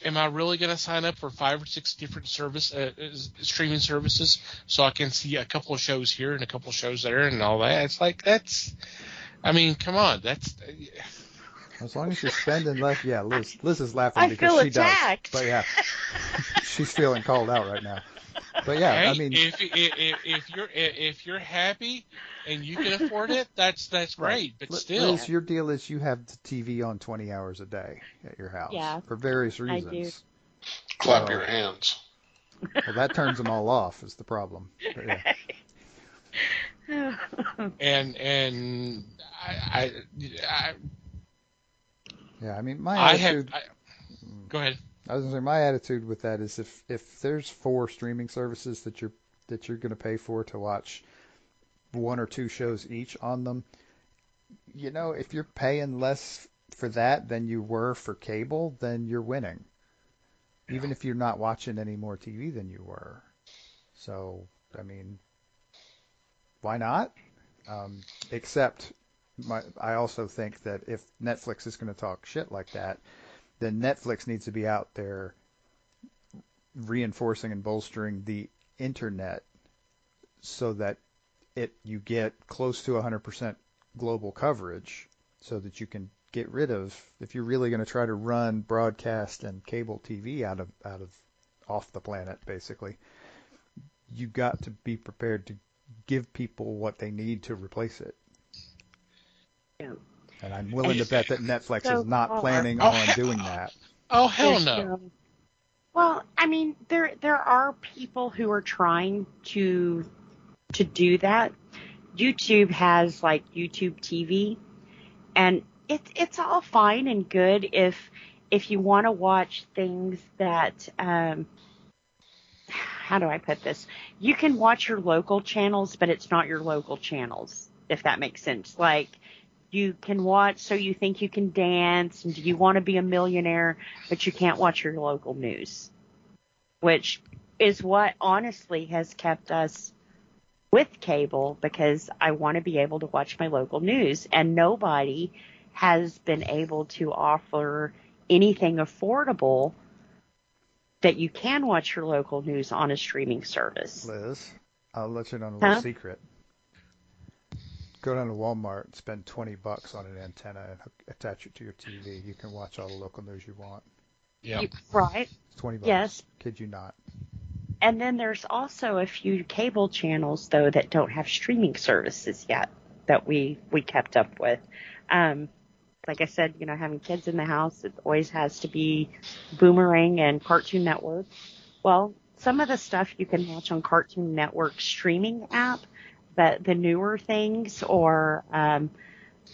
am I really going to sign up for 5 or 6 different streaming services so I can see a couple of shows here and a couple of shows there and all that? It's like come on, that's. As long as you're spending less, yeah. Liz is laughing I because feel she attacked. does. But yeah, she's feeling called out right now. But yeah, Hey, I mean, if you're happy and you can afford it, that's great. Right. But still, Liz, your deal is you have the TV on 20 hours a day at your house for various reasons. I do. Clap your hands. Well, that turns them all off is the problem. But yeah. and I Yeah, I mean, my attitude. Go ahead. I was gonna say my attitude with that is if there's 4 streaming services that you're gonna pay for to watch 1 or 2 shows each on them, if you're paying less for that than you were for cable, then you're winning. Even if you're not watching any more TV than you were. So, I mean, why not? Except I also think that if Netflix is going to talk shit like that, then Netflix needs to be out there reinforcing and bolstering the internet so that you get close to 100% global coverage so that you can get rid of, if you're really going to try to run broadcast and cable TV out of off the planet, basically, you got to be prepared to give people what they need to replace it. Yeah. And I'm willing to bet that Netflix is not planning on doing that. Oh, hell no. Well, I mean, there are people who are trying to do that. YouTube has like YouTube TV, and it's all fine and good if you want to watch things that how do I put this? You can watch your local channels, but it's not your local channels, if that makes sense. Like, you can watch So You Think You Can Dance, and Do You Want to Be a Millionaire, but you can't watch your local news, which is what honestly has kept us with cable, because I want to be able to watch my local news, and nobody has been able to offer anything affordable that you can watch your local news on a streaming service. Liz, I'll let you know a little secret. Go down to Walmart and spend $20 on an antenna and attach it to your TV. You can watch all the local news you want. Yeah. Right. It's $20. Yes. Kid you not. And then there's also a few cable channels, though, that don't have streaming services yet that we kept up with. Like I said, having kids in the house, it always has to be Boomerang and Cartoon Network. Well, some of the stuff you can watch on Cartoon Network streaming app, but the newer things, or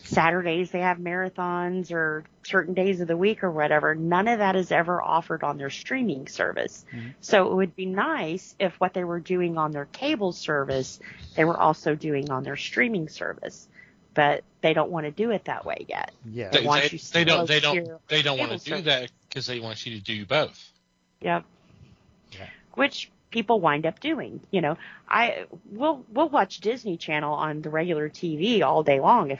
Saturdays they have marathons, or certain days of the week or whatever, none of that is ever offered on their streaming service. Mm-hmm. So it would be nice if what they were doing on their cable service, they were also doing on their streaming service. But they don't want to do it that way yet. Yeah, they don't want to do that because they want you to do both. Yep. Yeah. Which people wind up doing. We'll watch Disney Channel on the regular TV all day long,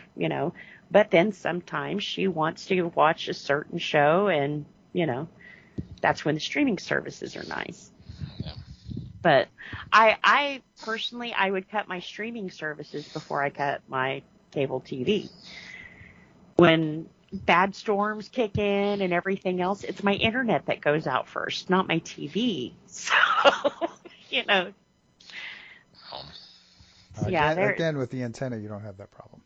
but then sometimes she wants to watch a certain show, and that's when the streaming services are nice. Yeah. But I personally, I would cut my streaming services before I cut my cable TV. When bad storms kick in and everything else, it's my internet that goes out first, not my TV. So, you know. Again, with the antenna, you don't have that problem.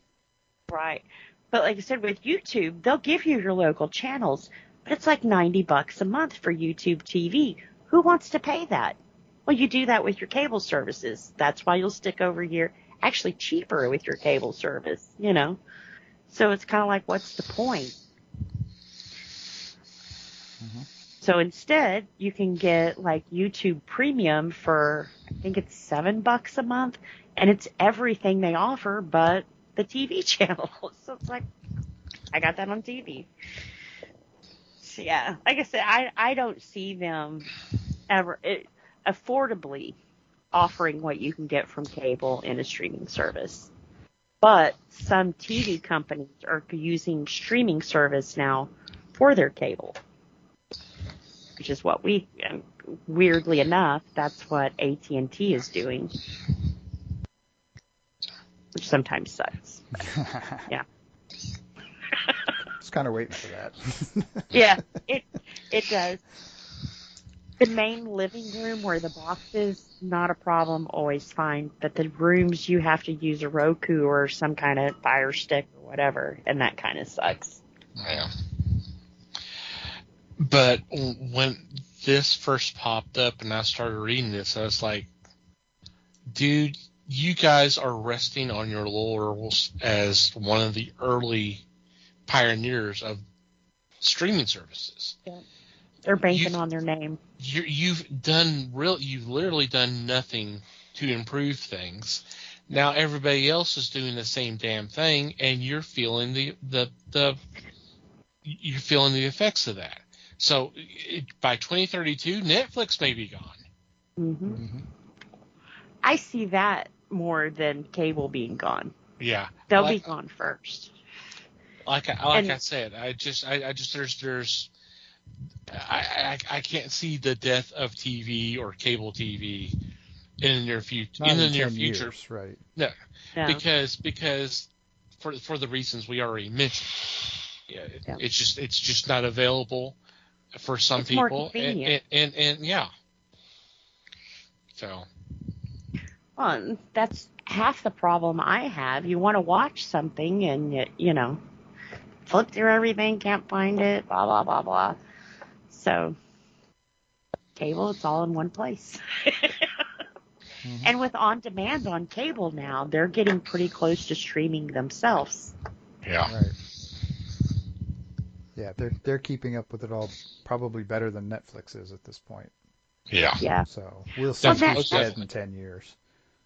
Right. But like I said, with YouTube, they'll give you your local channels, but it's like $90 a month for YouTube TV. Who wants to pay that? Well, you do that with your cable services. That's why you'll stick over here. Actually cheaper with your cable service, you know. So it's kind of like, what's the point? Mm-hmm. So instead, you can get like YouTube Premium for, I think it's $7 a month, and it's everything they offer but the TV channel. So it's like, I got that on TV. So yeah, like I said, I don't see them ever affordably offering what you can get from cable in a streaming service. But some TV companies are using streaming service now for their cable, which is what weirdly enough, that's what AT&T is doing, which sometimes sucks. Yeah. Just kind of waiting for that. Yeah, it does. The main living room where the box is, not a problem, always fine. But the rooms you have to use a Roku or some kind of Fire Stick or whatever, and that kind of sucks. Yeah. But when this first popped up and I started reading this, I was like, dude, you guys are resting on your laurels as one of the early pioneers of streaming services. Yeah. They're banking on their name. You've literally done nothing to improve things. Now everybody else is doing the same damn thing, and you're feeling the effects of that. So by 2032, Netflix may be gone. Mm-hmm. Mm-hmm. I see that more than cable being gone. Yeah, they'll be gone first. I said, I can't see the death of TV or cable TV in the near future. In the near future, years, right? No, because for the reasons we already mentioned, it's just not available for some people. More convenient. And yeah, so. Well, that's half the problem I have. You want to watch something and flip through everything, can't find it, blah blah blah blah. So, cable, it's all in one place. Mm-hmm. And with on demand on cable now, they're getting pretty close to streaming themselves. Yeah. Right. Yeah, they're keeping up with it all probably better than Netflix is at this point. Yeah. Yeah. So we'll see who's dead in 10 years.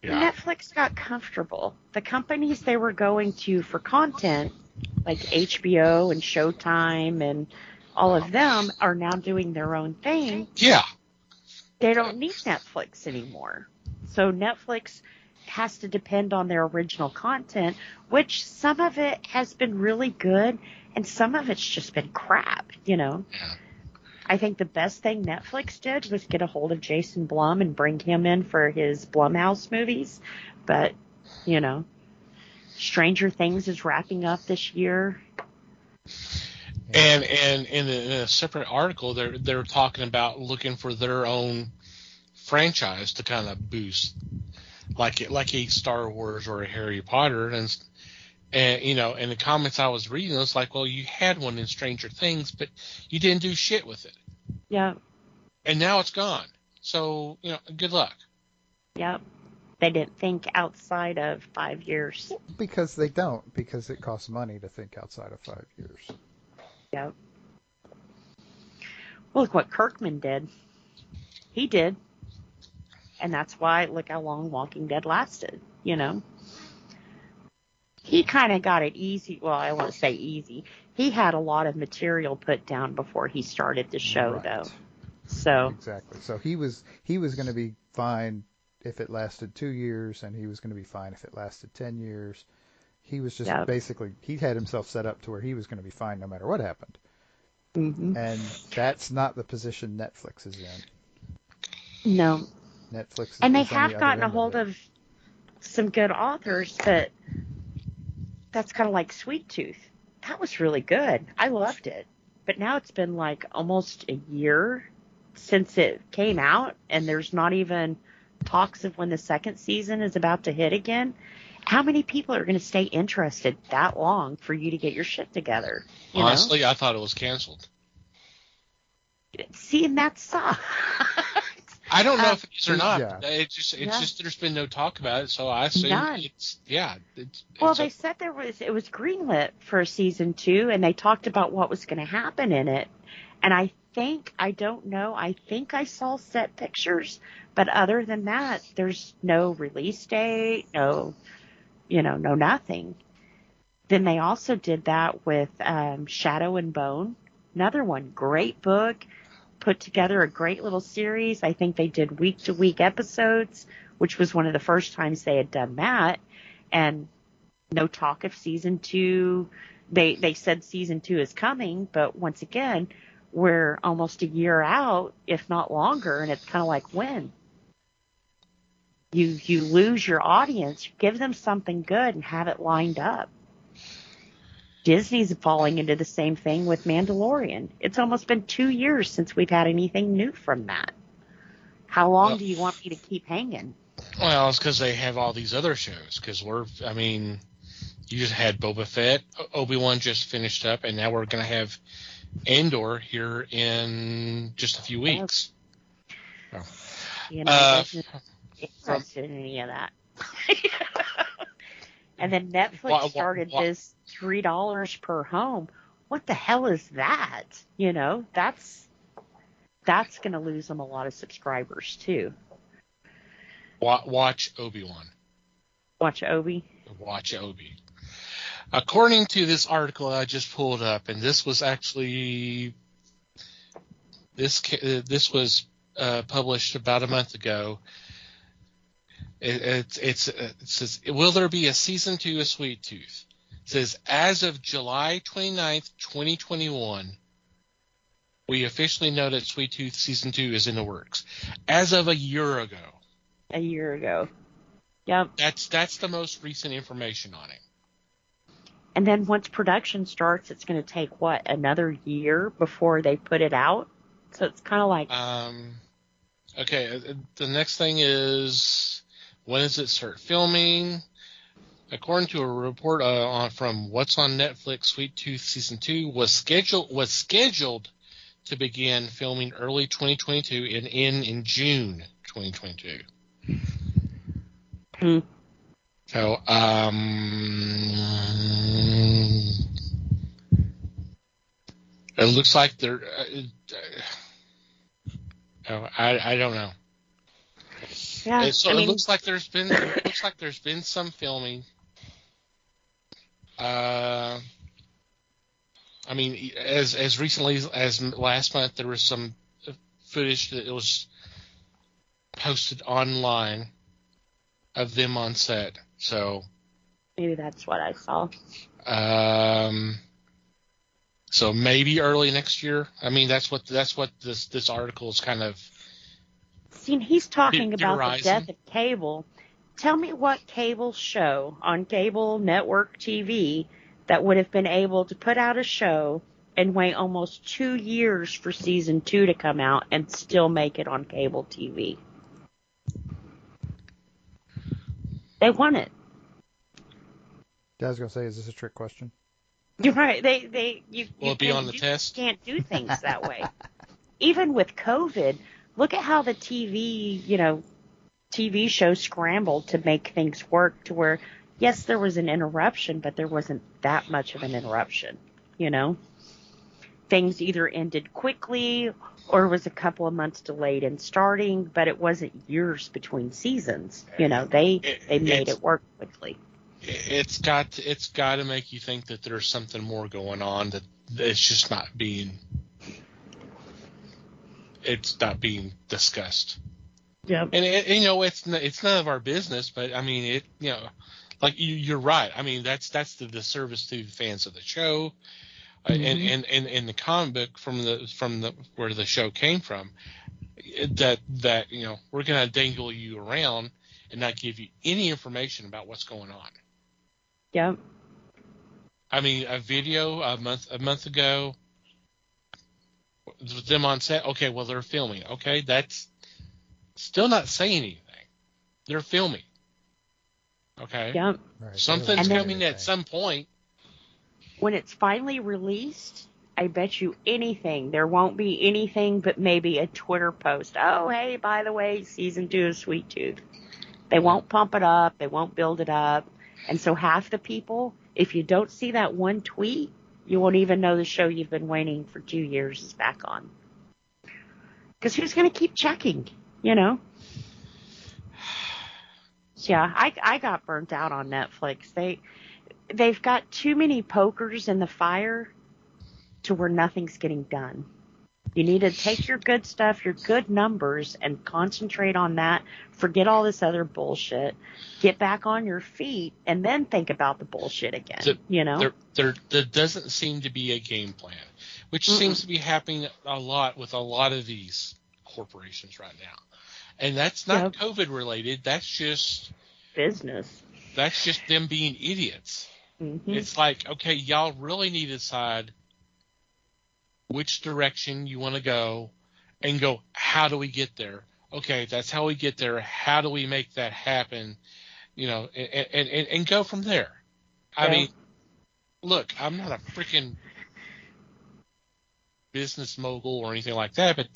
Yeah. Netflix got comfortable. The companies they were going to for content, like HBO and Showtime and all of them, are now doing their own thing. Yeah. They don't need Netflix anymore. So Netflix has to depend on their original content, which some of it has been really good and some of it's just been crap, Yeah. I think the best thing Netflix did was get a hold of Jason Blum and bring him in for his Blumhouse movies. But, Stranger Things is wrapping up this year. And in a separate article, they're talking about looking for their own franchise to kind of boost, like a Star Wars or a Harry Potter, and in the comments I was reading, it's like, well, you had one in Stranger Things, but you didn't do shit with it. Yeah. And now it's gone. So good luck. Yep. They didn't think outside of 5 years. Because they don't, because it costs money to think outside of 5 years. Yep. Well, look what Kirkman did. He did. And that's why, look how long Walking Dead lasted, He kind of got it easy. Well, I won't say easy. He had a lot of material put down before he started the show, though. So exactly. So he was going to be fine if it lasted 2 years, and he was going to be fine if it lasted 10 years. He was just basically, he had himself set up to where he was going to be fine no matter what happened. Mm-hmm. And that's not the position Netflix is in. No. Netflix is and they have gotten a hold of some good authors, but that's kind of like Sweet Tooth. that was really good. I loved it. But now it's been like almost a year since it came out, and there's not even talks of when the second season is about to hit again. How many people are going to stay interested that long for you to get your shit together? Honestly, know? I thought it was canceled. See, and that sucks. I don't know if it is or not. Yeah. It's just there's been no talk about it, so I assume it's. Well, they said it was greenlit for season 2, and they talked about what was going to happen in it. And I think I saw set pictures, but other than that, there's no release date, no nothing. Then they also did that with Shadow and Bone, another one, great book. Put together a great little series. I think they did week-to-week episodes, which was one of the first times they had done that. And no talk of season 2. They said season 2 is coming, but once again, we're almost a year out, if not longer, and it's kind of like, when? You lose your audience, give them something good and have it lined up. Disney's falling into the same thing with Mandalorian. It's almost been 2 years since we've had anything new from that. How long do you want me to keep hanging? Well, it's because they have all these other shows. Because you just had Boba Fett, Obi-Wan just finished up, and now we're going to have Andor here in just a few weeks. I wasn't interested in any of that. And then Netflix started this $3 per home. What the hell is that? That's going to lose them a lot of subscribers too. Watch Obi-Wan. Watch Obi. Watch Obi. According to this article I just pulled up, and this was actually this was published about a month ago. It says, will there be a season 2 of Sweet Tooth? It says, as of July 29th, 2021, we officially know that Sweet Tooth season 2 is in the works. As of a year ago. A year ago. Yep. That's the most recent information on it. And then once production starts, it's going to take, another year before they put it out? So it's kind of like... Okay, the next thing is... when does it start filming? According to a report from What's on Netflix, Sweet Tooth Season 2 was scheduled to begin filming early 2022 and end in June 2022. So, it looks like they're... I don't know. Yeah, So it looks like there's been some filming. As recently as last month, there was some footage that was posted online of them on set. So maybe that's what I saw. So maybe early next year. I mean, that's what this article is kind of. See, he's talking about the theorizing. death of cable. Tell me what cable show on cable network TV that would have been able to put out a show and wait almost 2 years for season 2 to come out and still make it on cable TV. They won it. I was going to say, is this a trick question? You're right. You can't do things that way. Even with COVID, look at how the TV show scrambled to make things work to where, yes, there was an interruption, but there wasn't that much of an interruption, Things either ended quickly or was a couple of months delayed in starting, but it wasn't years between seasons. They made it work quickly. It's got to make you think that there's something more going on, that it's just not being discussed. Yeah. And it's none of our business, but I mean like you're right. I mean that's the service to the fans of the show. And in the comic book from the where the show came from, that we're going to dangle you around and not give you any information about what's going on. Yeah. I mean, a video a month ago, with them on set. Okay, well, they're filming. Okay, that's still not saying anything. They're filming. Okay. Yep. Right, Something's coming at some point. When it's finally released, I bet you anything, there won't be anything but maybe a Twitter post. Oh, hey, by the way, season 2 of Sweet Tooth. They won't pump it up. They won't build it up. And so half the people, if you don't see that one tweet, you won't even know the show you've been waiting for 2 years is back on. Because who's going to keep checking, you know? Yeah, I got burnt out on Netflix. They've got too many pokers in the fire to where nothing's getting done. You need to take your good stuff, your good numbers, and concentrate on that. Forget all this other bullshit. Get back on your feet, and then think about the bullshit again. You know, there doesn't seem to be a game plan, which seems to be happening a lot with a lot of these corporations right now. And that's not COVID related. That's just business. That's just them being idiots. Mm-hmm. It's like, okay, y'all really need to decide which direction you want to go and go, how do we get there? Okay, that's how we get there. How do we make that happen? You know, and go from there. I mean, look, I'm not a freaking business mogul or anything like that, but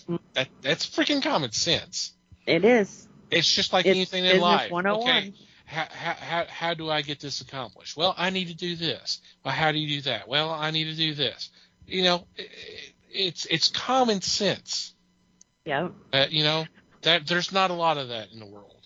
that's freaking common sense. It is. It's just like anything in life. 101. Okay, how do I get this accomplished? Well, I need to do this. Well, how do you do that? Well, I need to do this. You know, it's common sense. Yeah. You know, that there's not a lot of that in the world.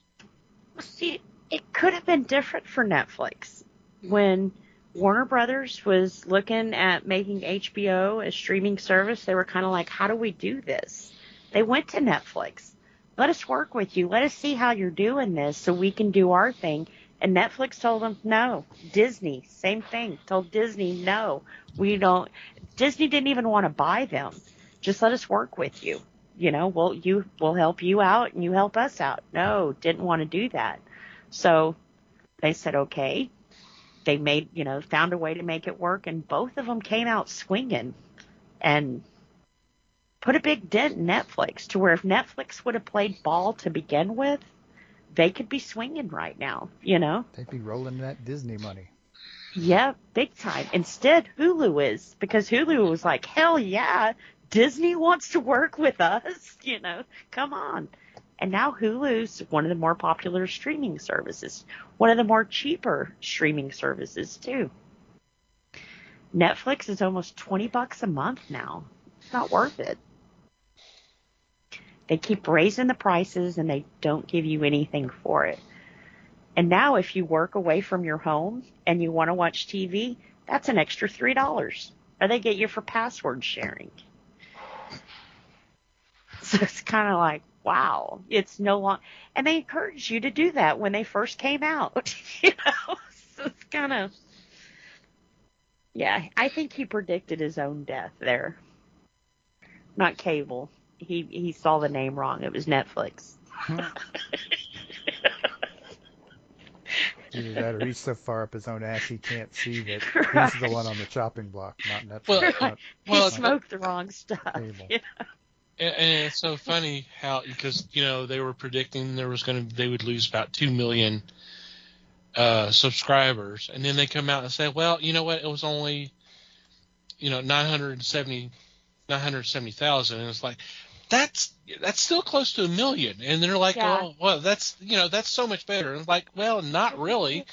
See, it could have been different for Netflix. When Warner Brothers was looking at making HBO a streaming service, they were kind of like, how do we do this? They went to Netflix. Let us work with you. Let us see how you're doing this so we can do our thing. And Netflix told them no. Disney, same thing. Told Disney, no, we don't. Disney didn't even want to buy them. Just let us work with you. You know, we'll help you out and you help us out. No, didn't want to do that. So they said, okay. They made, found a way to make it work. And both of them came out swinging and put a big dent in Netflix to where if Netflix would have played ball to begin with, they could be swinging right now, you know? They'd be rolling that Disney money. Yeah, big time. Instead, Hulu is, because Hulu was like, hell yeah, Disney wants to work with us, come on. And now Hulu's one of the more popular streaming services, one of the more cheaper streaming services too. Netflix is almost $20 a month now. It's not worth it. They keep raising the prices and they don't give you anything for it. And now if you work away from your home and you want to watch TV, that's an extra $3. Or they get you for password sharing. So it's kind of like, wow, it's no longer, and they encouraged you to do that when they first came out, so it's kind of, yeah, I think he predicted his own death there. Not cable. He saw the name wrong. It was Netflix. Either that or he's so far up his own ass he can't see that he's the one on the chopping block, not Netflix. He smoked the wrong stuff. And it's so funny how, because, they were predicting they would lose about 2 million subscribers. And then they come out and say, well, you know what? It was only, 970,000. And it's like, that's still close to 1 million. And they're like, oh, well, that's so much better. And it's like, well, not really.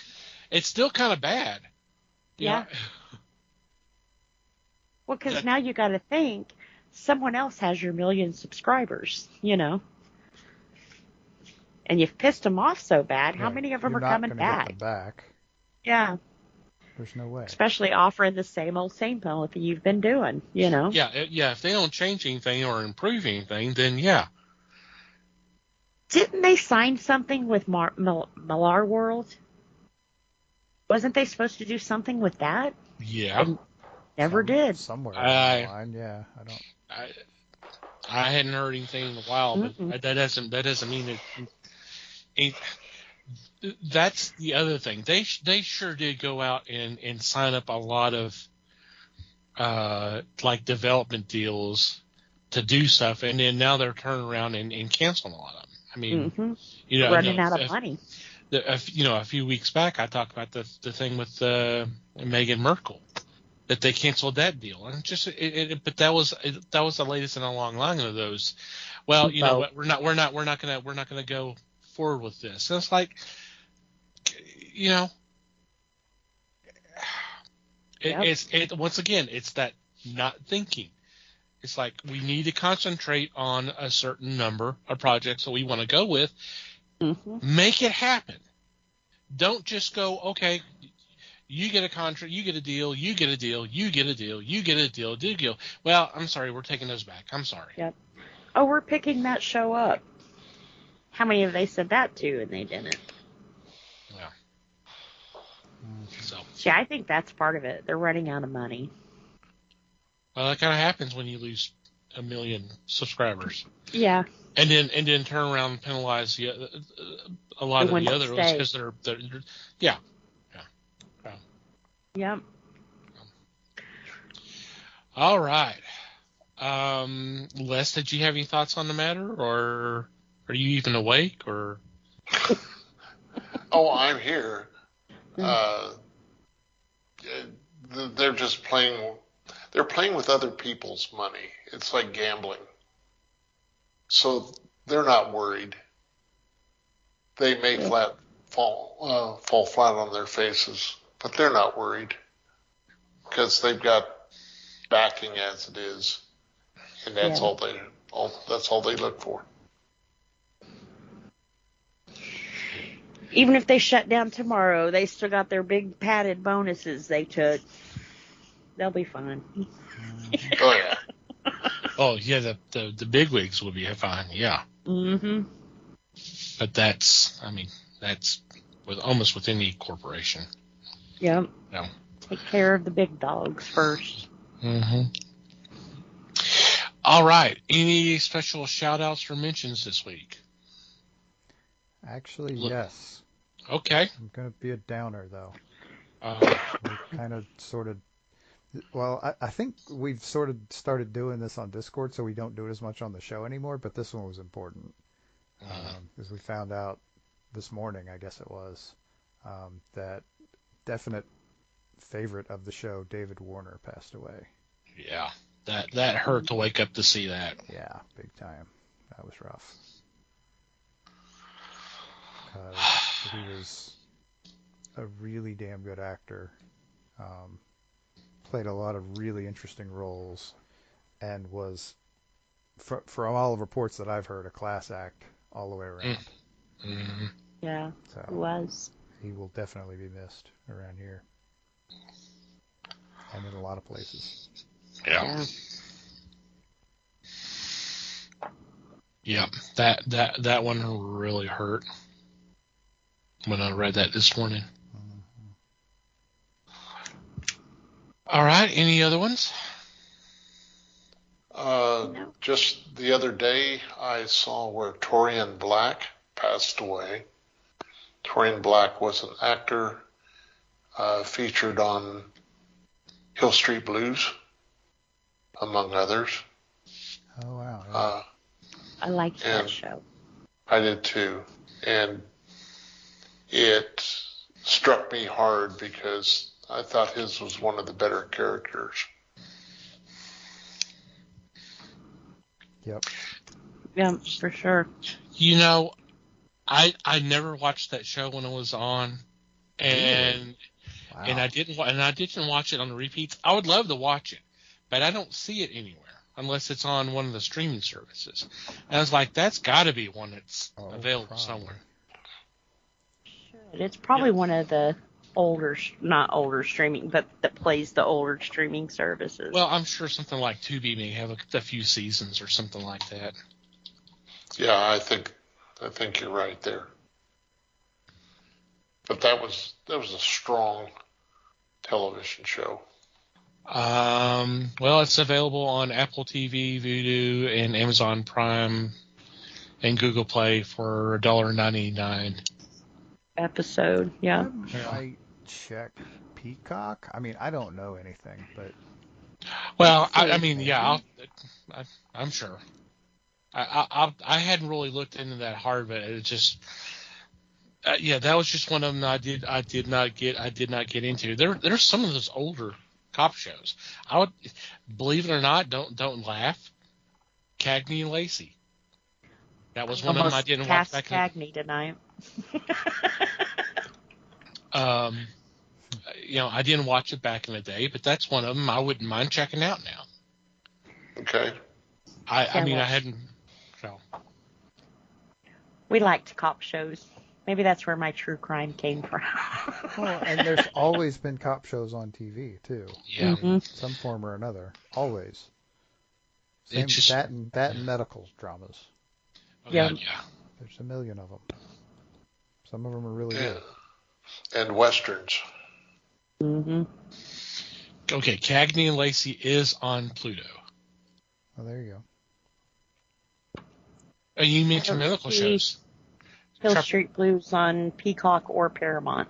It's still kind of bad. Yeah. Well, because now you got to think, someone else has your 1 million subscribers, And you've pissed them off so bad. How many of them are coming back? Get them back? Yeah. There's no way. Especially offering the same old that you've been doing, Yeah, if they don't change anything or improve anything, then yeah. Didn't they sign something with Millar World? Wasn't they supposed to do something with that? Yeah. And never did. Somewhere along the line, yeah. I hadn't heard anything in a while, but that doesn't mean that's the other thing. They sure did go out and sign up a lot of like development deals to do stuff, and then now they're turning around and canceling a lot of them. I mean, running out of money. A few weeks back I talked about the thing with Meghan Markle, that they canceled that deal, and but that was the latest in a long line of those. Well, you know what? We're not gonna go forward with this. And it's like, it's once again, it's that not thinking. It's like, we need to concentrate on a certain number of projects that we want to go with. Mm-hmm. Make it happen. Don't just go, okay, you get a contract, you get a deal, you get a deal, you get a deal, you get a deal. Well, I'm sorry, we're taking those back. I'm sorry. Yep. Oh, we're picking that show up. How many have they said that to and they didn't? Yeah. So. See, I think that's part of it. They're running out of money. Well, that kind of happens when you lose 1 million subscribers. Yeah. And then turn around and penalize a lot of the other ones because they're yeah. Yep. All right. Les, did you have any thoughts on the matter, or are you even awake, or? Oh, I'm here. They're just playing. They're playing with other people's money. It's like gambling. So they're not worried. They may fall flat on their faces, but they're not worried because they've got backing as it is, and that's all they look for. Even if they shut down tomorrow, they still got their big padded bonuses they took. They'll be fine. Oh yeah. Oh yeah, the bigwigs will be fine. Yeah. Mm-hmm. But that's almost with any corporation. Yep. No. Take care of the big dogs first. Mm-hmm. All right. Any special shout-outs or mentions this week? Actually, yes. Okay. I'm going to be a downer, though. We kind of sort of... Well, I think we've sort of started doing this on Discord, so we don't do it as much on the show anymore, but this one was important. Because we found out this morning, I guess it was, that definite favorite of the show, David Warner, passed away. Yeah, that hurt to wake up to see that. Yeah, big time. That was rough. He was a really damn good actor. Played a lot of really interesting roles, and was, from all the reports that I've heard, a class act all the way around. Mm-hmm. Yeah, so it was. He will definitely be missed around here, and in a lot of places. Yeah. Yeah, that one really hurt when I read that this morning. All right, any other ones? No. Just the other day, I saw where Torian Black passed away. Torian Black was an actor featured on Hill Street Blues, among others. Oh, wow. Yeah. I liked that show. I did too. And it struck me hard because I thought his was one of the better characters. Yep. Yeah, for sure. You know, I never watched that show when it was on, and Wow. and I didn't watch it on the repeats. I would love to watch it, but I don't see it anywhere unless it's on one of the streaming services. And I was like, that's got to be one that's available somewhere. It's probably one of the not older streaming, but that plays the older streaming services. Well, I'm sure something like Tubi may have a few seasons or something like that. Yeah, I think you're right there. But that was a strong television show. Well, it's available on Apple TV, Vudu, and Amazon Prime, and Google Play for $1.99. episode. Yeah. I might check Peacock. I mean, I don't know anything, but. Well, I mean, yeah, I'm sure. I hadn't really looked into that hard, but it just, yeah, that was just one of them I did not get into. There's some of those older cop shows. I would, believe it or not, don't laugh. Cagney and Lacey. That was one of them I didn't watch back then. Cagney tonight. I didn't watch it back in the day, but that's one of them I wouldn't mind checking out now. Okay. I mean, I hadn't. So. We liked cop shows. Maybe that's where my true crime came from. Well, and there's always been cop shows on TV too. Yeah. Mm-hmm. Some form or another. Always. Same just, that and medical dramas. Oh, yeah. Yeah. There's a million of them. Some of them are really good. And westerns. Mm-hmm. Okay, Cagney and Lacey is on Pluto. Oh, there you go. Oh, you mentioned medical shows. Hill Street Blues on Peacock or Paramount.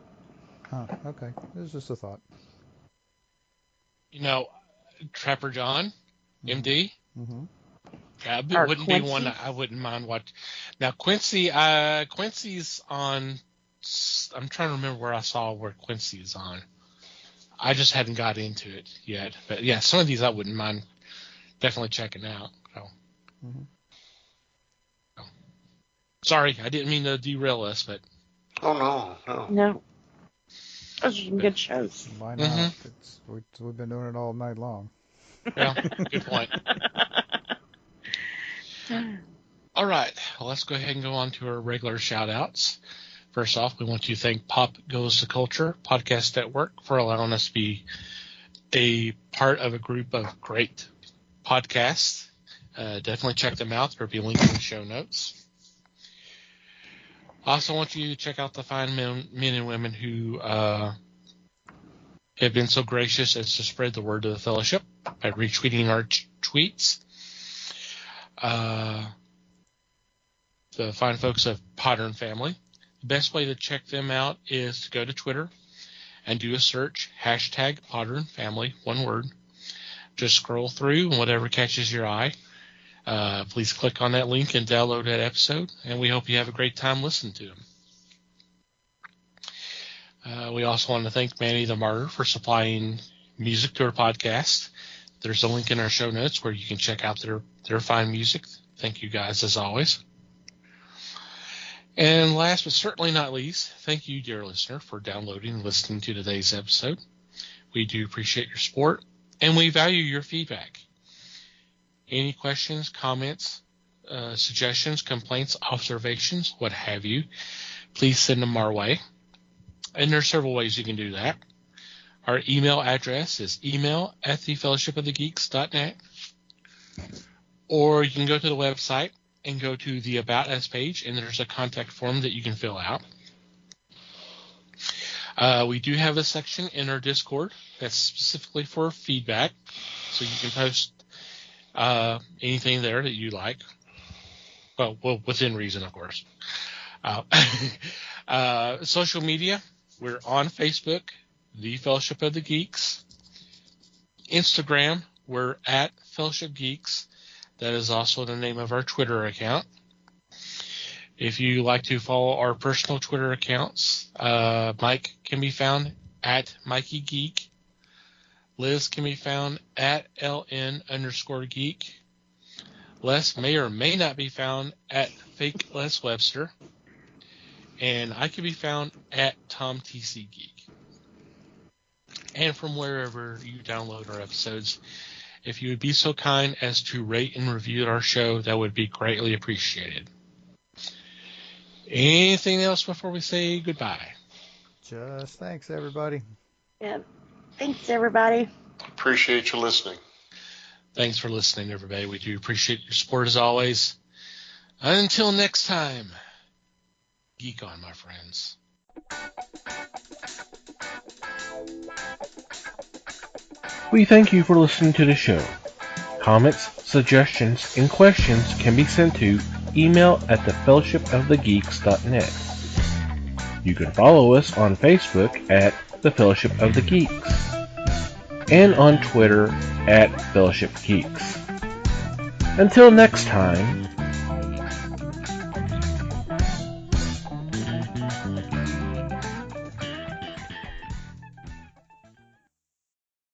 Huh, okay. It was just a thought. Trapper John, MD. Mm-hmm. That wouldn't Quincy? Be one I wouldn't mind watching. Now, Quincy's on. I'm trying to remember where Quincy is on. I just hadn't got into it yet. But, yeah, some of these I wouldn't mind definitely checking out. So. Mm-hmm. Sorry, I didn't mean to derail us, but... Oh, no. No. Those are some good shows. Why not? Mm-hmm. We've been doing it all night long. Yeah, good point. All right, well, let's go ahead and go on to our regular shout-outs. First off, we want to thank Pop Goes the Culture Podcast Network for allowing us to be a part of a group of great podcasts. Definitely check them out. There'll be a link in the show notes. I also want you to check out the fine men and women who have been so gracious as to spread the word of the fellowship by retweeting our tweets. The fine folks of Potter and Family. The best way to check them out is to go to Twitter and do a search, hashtag Potter and Family, one word. Just scroll through and whatever catches your eye. Please click on that link and download that episode, and we hope you have a great time listening to them. We also want to thank Manny the Martyr for supplying music to our podcast. There's a link in our show notes where you can check out their fine music. Thank you guys, as always. And last but certainly not least, thank you, dear listener, for downloading and listening to today's episode. We do appreciate your support, and we value your feedback. Any questions, comments, suggestions, complaints, observations, what have you, please send them our way. And there are several ways you can do that. Our email address is email@thefellowshipofthegeeks.net. Or you can go to the website and go to the About Us page, and there's a contact form that you can fill out. We do have a section in our Discord that's specifically for feedback, so you can post anything there that you like. Well, within reason, of course. Social media, we're on Facebook, The Fellowship of the Geeks. Instagram, we're at Fellowship Geeks. That is also the name of our Twitter account. If you like to follow our personal Twitter accounts, Mike can be found at Mikey Geek. Liz can be found at LN_Geek. Les may or may not be found at Fake Les Webster. And I can be found at Tom TC Geek. And from wherever you download our episodes, if you would be so kind as to rate and review our show, that would be greatly appreciated. Anything else before we say goodbye? Just thanks, everybody. Yeah. Thanks, everybody. Appreciate you listening. Thanks for listening, everybody. We do appreciate your support as always. Until next time, geek on, my friends. We thank you for listening to the show. Comments, suggestions, and questions can be sent to email@thefellowshipofthegeeks.net. You can follow us on Facebook at The Fellowship of the Geeks and on Twitter at Fellowship Geeks. Until next time,